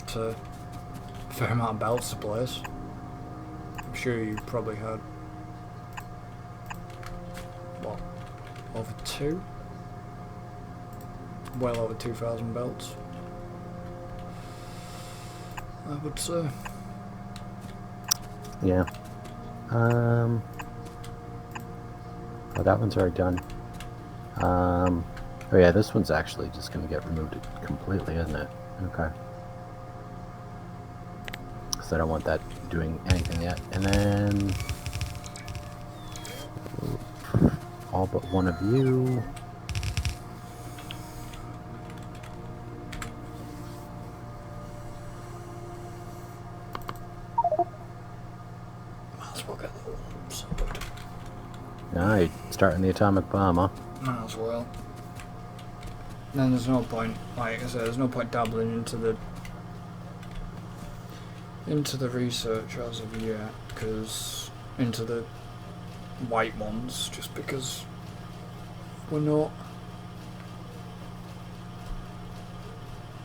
to, a fair amount of belts to place. I'm sure you probably had, what, over two? Well over 2,000 belts, I would say. Yeah. Oh, that one's already done. Oh yeah, this one's actually just going to get removed completely, isn't it? Okay. So I don't want that doing anything yet. And then all but one of you. Might as well get the one sorted. Alright, starting the atomic bomb, huh? Might as well. Then there's no point, like I said, there's no point dabbling into the research as of yet, because into the white ones, just because we're not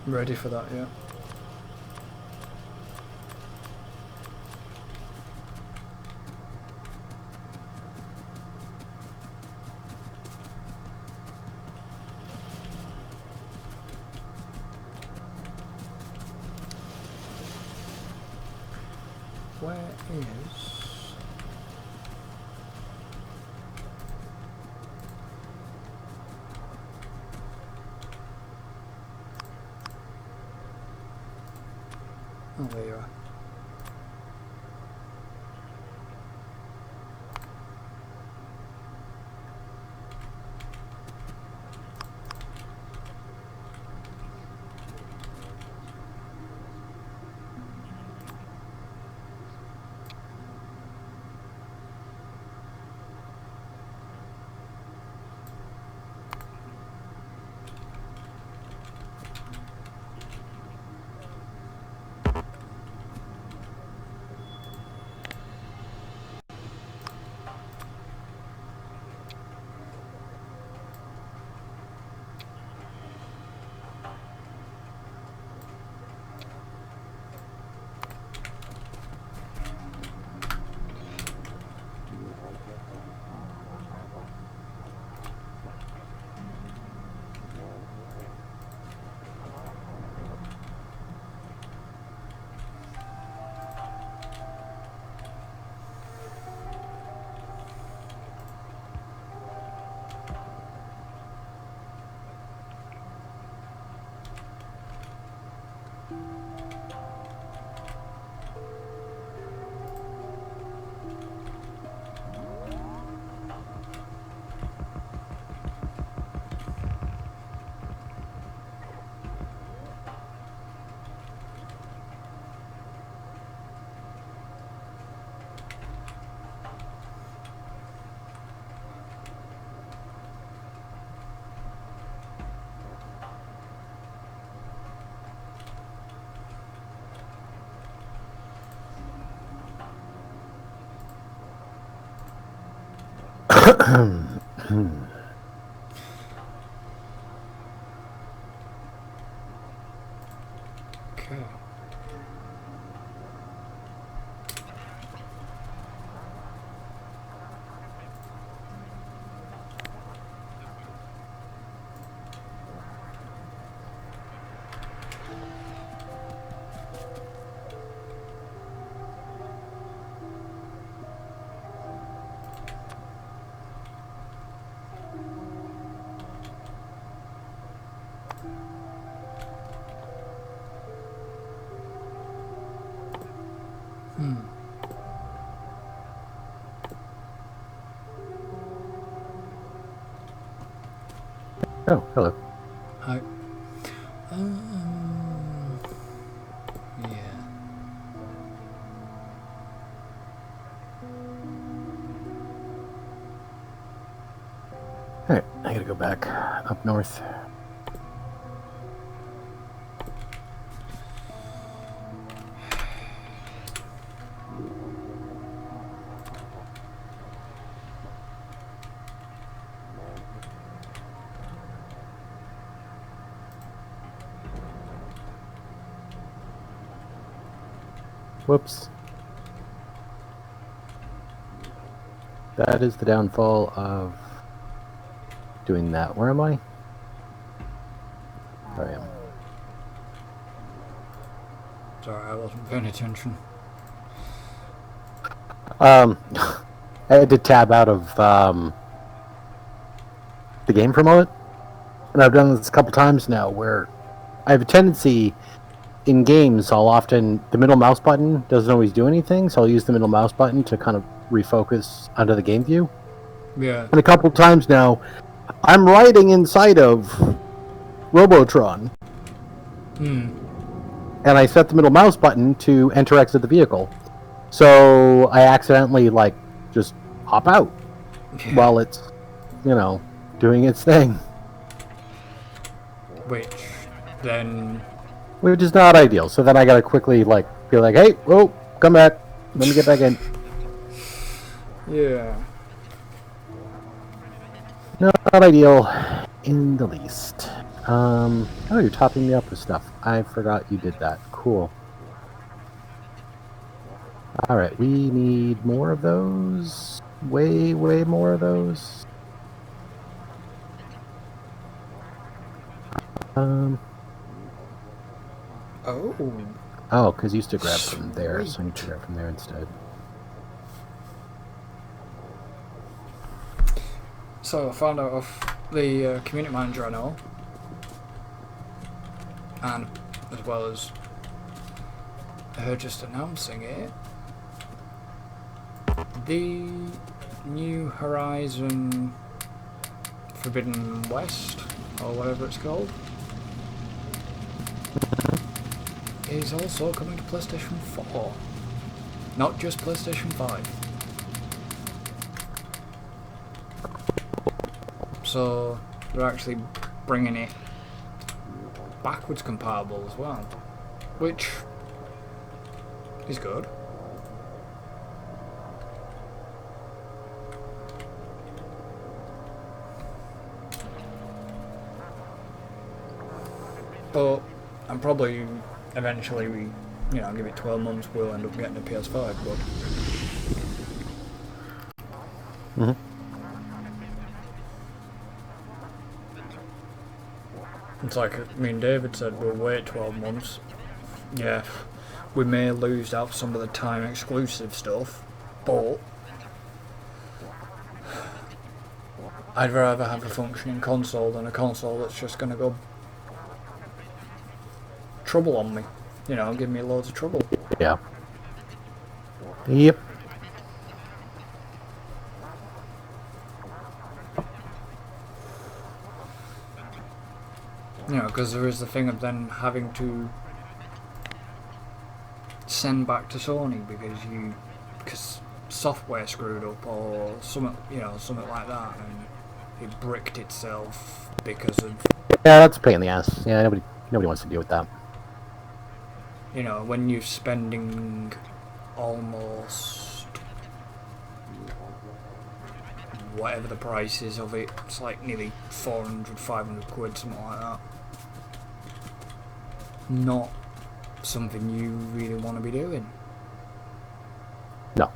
ready for that yet. Where is... Oh, there you are. Okay. Oh, hello. Hi. Yeah. Alright, I gotta go back up north. Whoops. That is the downfall of doing that. Where am I? There I am. Sorry, I wasn't paying attention. I had to tab out of the game for a moment. And I've done this a couple times now where I have a tendency in games, the middle mouse button doesn't always do anything, so I'll use the middle mouse button to kind of refocus onto the game view. Yeah. And a couple times now, I'm riding inside of Robotron. And I set the middle mouse button to enter exit the vehicle. So I accidentally, just hop out while it's, doing its thing. Which is not ideal. So then I gotta quickly, be like, hey, whoa, come back. Let me get back in. Yeah. Not ideal in the least. Oh, you're topping me up with stuff. I forgot you did that. Cool. Alright, we need more of those. Way, way more of those. Oh, because you used to grab from there, so I need to grab from there instead. So I found out of the community manager I know, and as well as her just announcing it, the New Horizon Forbidden West, or whatever it's called, is also coming to PlayStation 4, not just PlayStation 5. So they're actually bringing it backwards compatible as well, which is good. But I'm probably eventually, give it 12 months, we'll end up getting a PS5. But it's like me and David said, we'll wait 12 months. Yeah, we may lose out some of the time exclusive stuff, but I'd rather have a functioning console than a console that's just going to go trouble on me. Give me loads of trouble. Yeah. Yep. Because there is the thing of then having to send back to Sony because software screwed up or something, something like that, and it bricked itself because of. Yeah, that's a pain in the ass. Yeah, nobody wants to deal with that. When you're spending almost whatever the price is of it, it's like nearly 400, 500 quid, something like that. Not something you really want to be doing. No.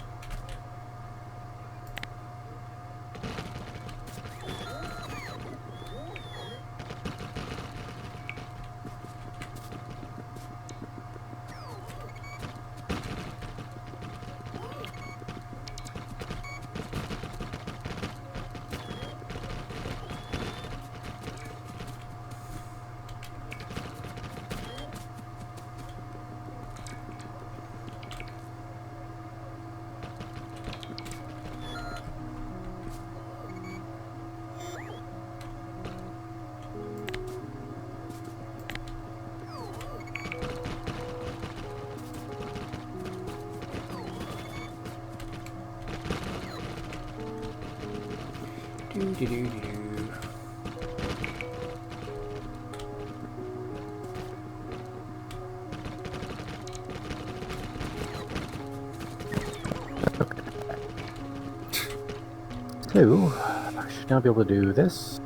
So, I should now be able to do this.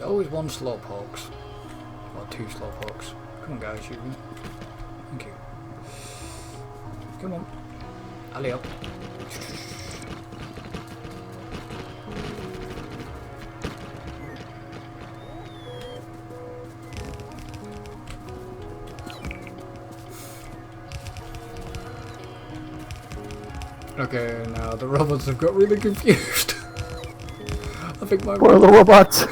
Always one slowpokes. Or two slowpokes. Come on guys, you. Thank you. Come on. Alley up. Okay, now the robots have got really confused. I think my Poor little robots.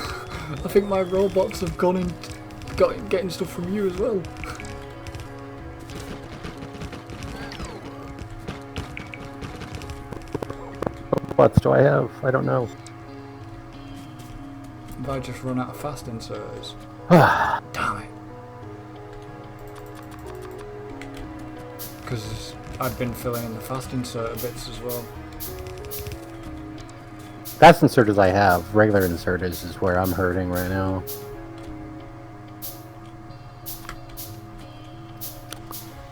I think my robots have gone in, getting stuff from you as well. What do I have? I don't know. Have I just run out of fast inserters? Damn it. Because I've been filling in the fast inserter bits as well. Fast inserters I have. Regular inserters is where I'm hurting right now.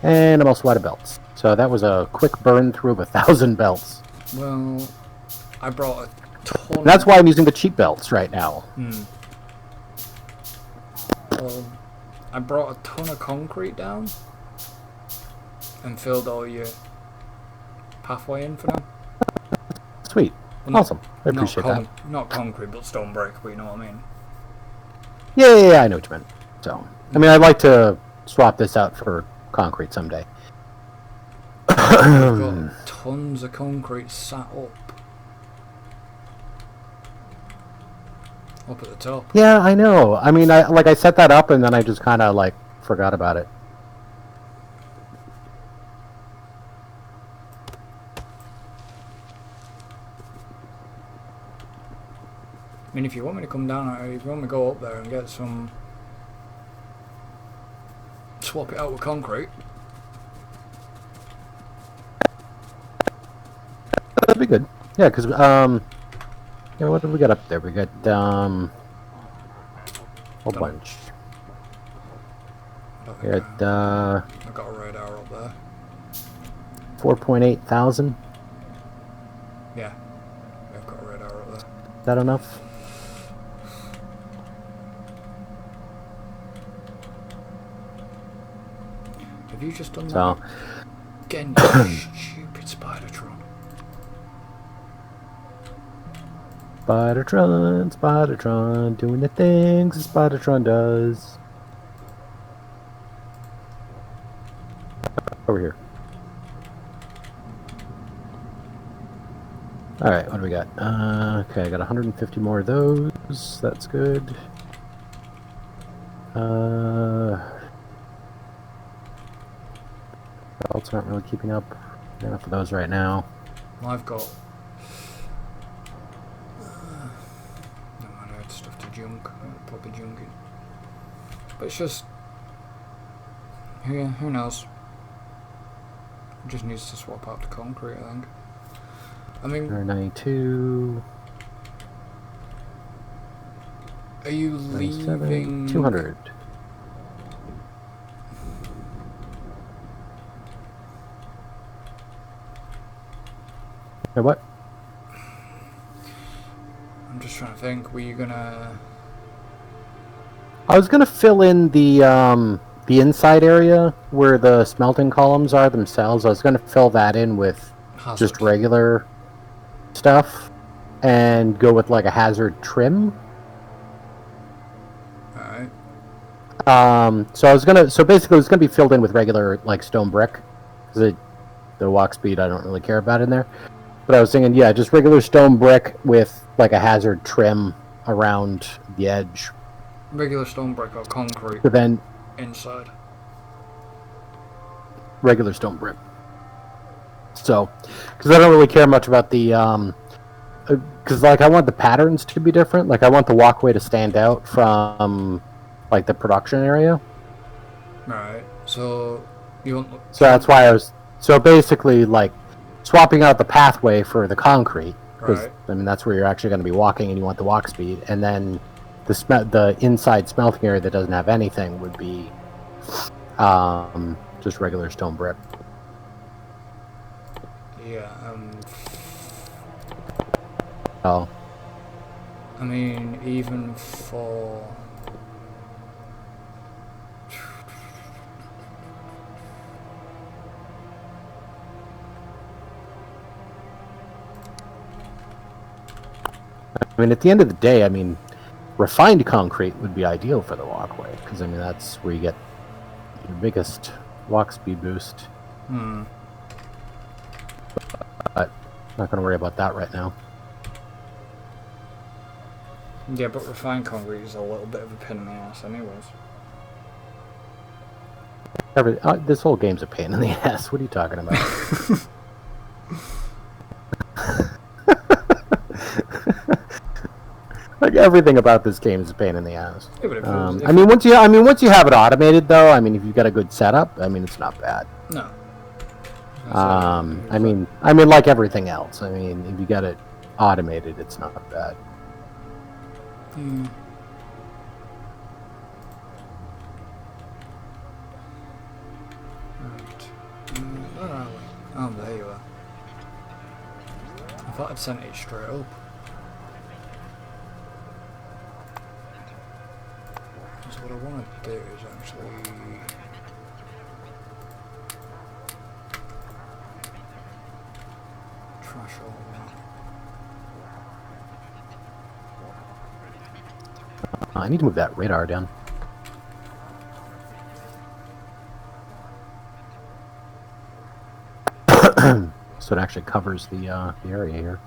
And I'm also out of belts. So that was a quick burn through of 1,000 belts. Well, I brought a ton. And that's why I'm using the cheap belts right now. Well, I brought a ton of concrete down and filled all your pathway in for now. Sweet. Well, Awesome. I appreciate that. Not concrete, but stone brick, but you know what I mean. Yeah, I know what you meant. So, I mean, I'd like to swap this out for concrete someday. I've got tons of concrete sat up at the top. Yeah, I know. I mean, I set that up and then I just kind of like forgot about it. I mean, if you want me to come down, if you want me to go up there and get some, swap it out with concrete. That'd be good. Yeah, because yeah, what did we got up there? We got a whole bunch. We got I got a radar up there. 4.8 thousand. Yeah, I've got a radar up there. Is that enough? Have you just done that? So, Again, you stupid Spidertron. Spidertron, doing the things a Spidertron does. Over here. Alright, what do we got? Okay, I got 150 more of those. That's good. Belts aren't really keeping up. Enough of those right now. Well, I've got. No matter, I had stuff to junk. Put the junk in. But it's just. Yeah, who knows? It just needs to swap out to concrete, I think. I mean. 192. Are you leaving? 200. Hey, what? I'm just trying to think. Were you gonna? I was gonna fill in the inside area where the smelting columns are themselves. I was gonna fill that in with just regular stuff, and go with like a hazard trim. Alright. So I was gonna. So basically, it was gonna be filled in with regular like stone brick, because the walk speed I don't really care about in there. But I was thinking, yeah, just regular stone brick with like a hazard trim around the edge. Regular stone brick or concrete. But then inside. Regular stone brick. So, because I don't really care much about the, because like I want the patterns to be different. Like I want the walkway to stand out from like the production area. Alright. So you want. So that's why I was So basically, like, swapping out the pathway for the concrete, because, Right. I mean, that's where you're actually going to be walking and you want the walk speed, and then the inside smelting area that doesn't have anything would be just regular stone brick. Yeah, Oh. I mean, even for... I mean, at the end of the day, I mean, refined concrete would be ideal for the walkway, because, I mean, that's where you get your biggest walk speed boost. Hmm. But not going to worry about that right now. Yeah, but refined concrete is a little bit of a pain in the ass anyways. This whole game's a pain in the ass. What are you talking about? Like, everything about this game is a pain in the ass. Yeah, but I mean, once you have it automated, though, I mean, if you've got a good setup, I mean, it's not bad. No. I mean, like everything else. I mean, if you got it automated, it's not bad. Hmm. Right. Where are we? Oh, there you are. I thought I'd sent it straight up. So what I want to do is actually... trash all that. I need to move that radar down. So it actually covers the area here.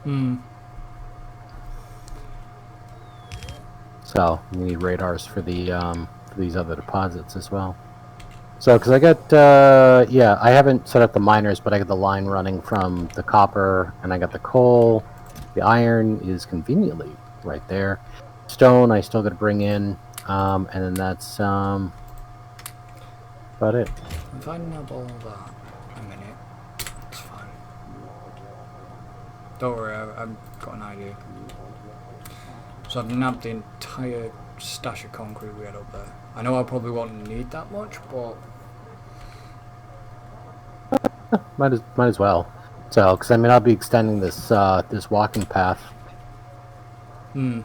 Hmm. So we need radars for the for these other deposits as well. So because I got yeah, I haven't set up the miners, but I got the line running from the copper, and I got the coal. The iron is conveniently right there. Stone I still got to bring in, and then that's about it. If I nub all that a minute, it's fine. Don't worry, I've got an idea. So I've nabbed the entire stash of concrete we had up there. I know I probably won't need that much, but... Might as well. So, because I mean, I'll be extending this this walking path. Hmm.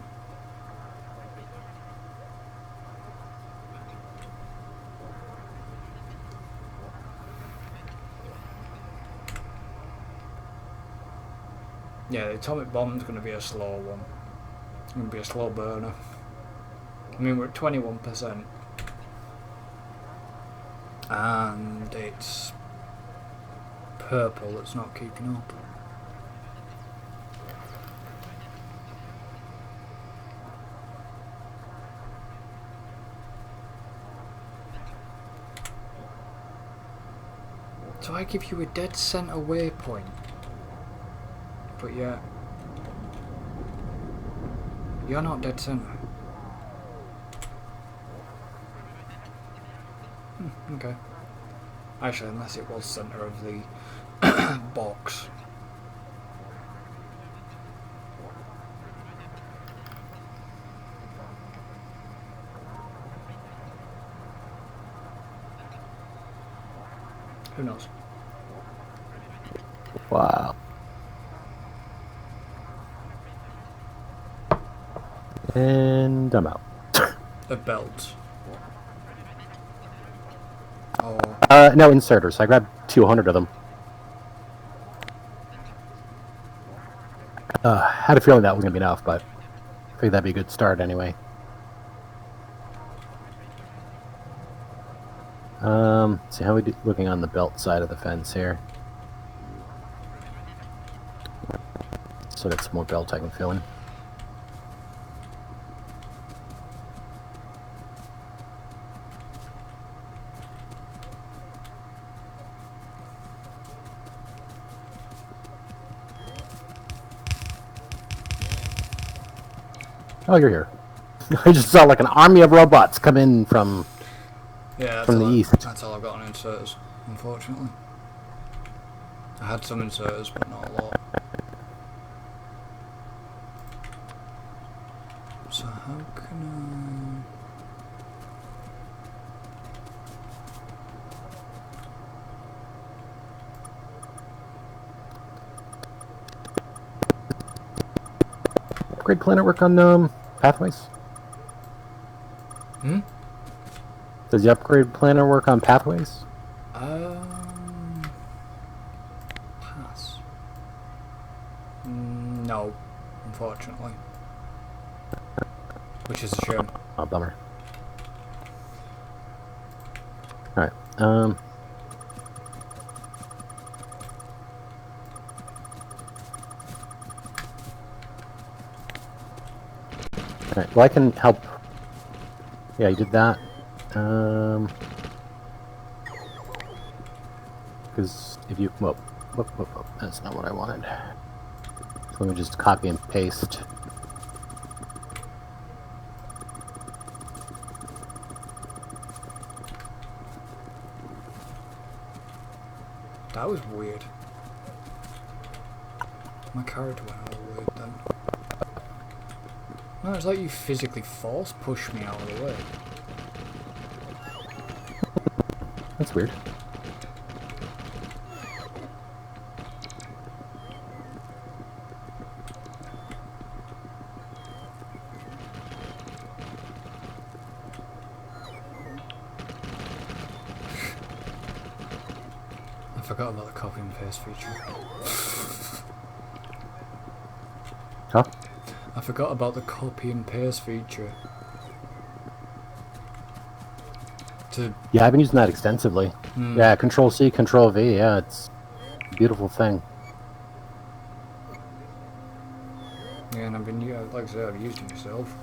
Yeah, the atomic bomb's going to be a slow one. It's going to be a slow burner. I mean, we're at 21%. And it's purple that's not keeping up. So I give you a dead center waypoint. But yeah, you're not dead center. Okay. Actually, unless it was center of the box. Who knows? Wow. And I'm out. The belt. Oh. No, inserters. I grabbed 200 of them. Had a feeling that was going to be enough, but I figured that'd be a good start anyway. See how we do looking on the belt side of the fence here. So got some more belt I can fill in. Oh, you're here. I just saw like an army of robots come in from Yeah, the east. That's all I've got on inserters, unfortunately. I had some inserters, but not a lot. So how can Upgrade planner work on pathways? I... Does the upgrade planner work on pathways? Pass. No, unfortunately. Which is a shame. Oh, bummer. Alright, Alright, well I can help. Yeah, you did that. Because if you... Whoop, that's not what I wanted. So let me just copy and paste. That was weird. My character went all weird then. No, it's like you physically force push me out of the way. That's weird. I forgot about the copy and paste feature. Huh? I forgot about the copy and paste feature. Yeah, I've been using that extensively. Yeah, Control C, Control V. Yeah, it's a beautiful thing. Yeah, and I've been, like I said, I've used it myself.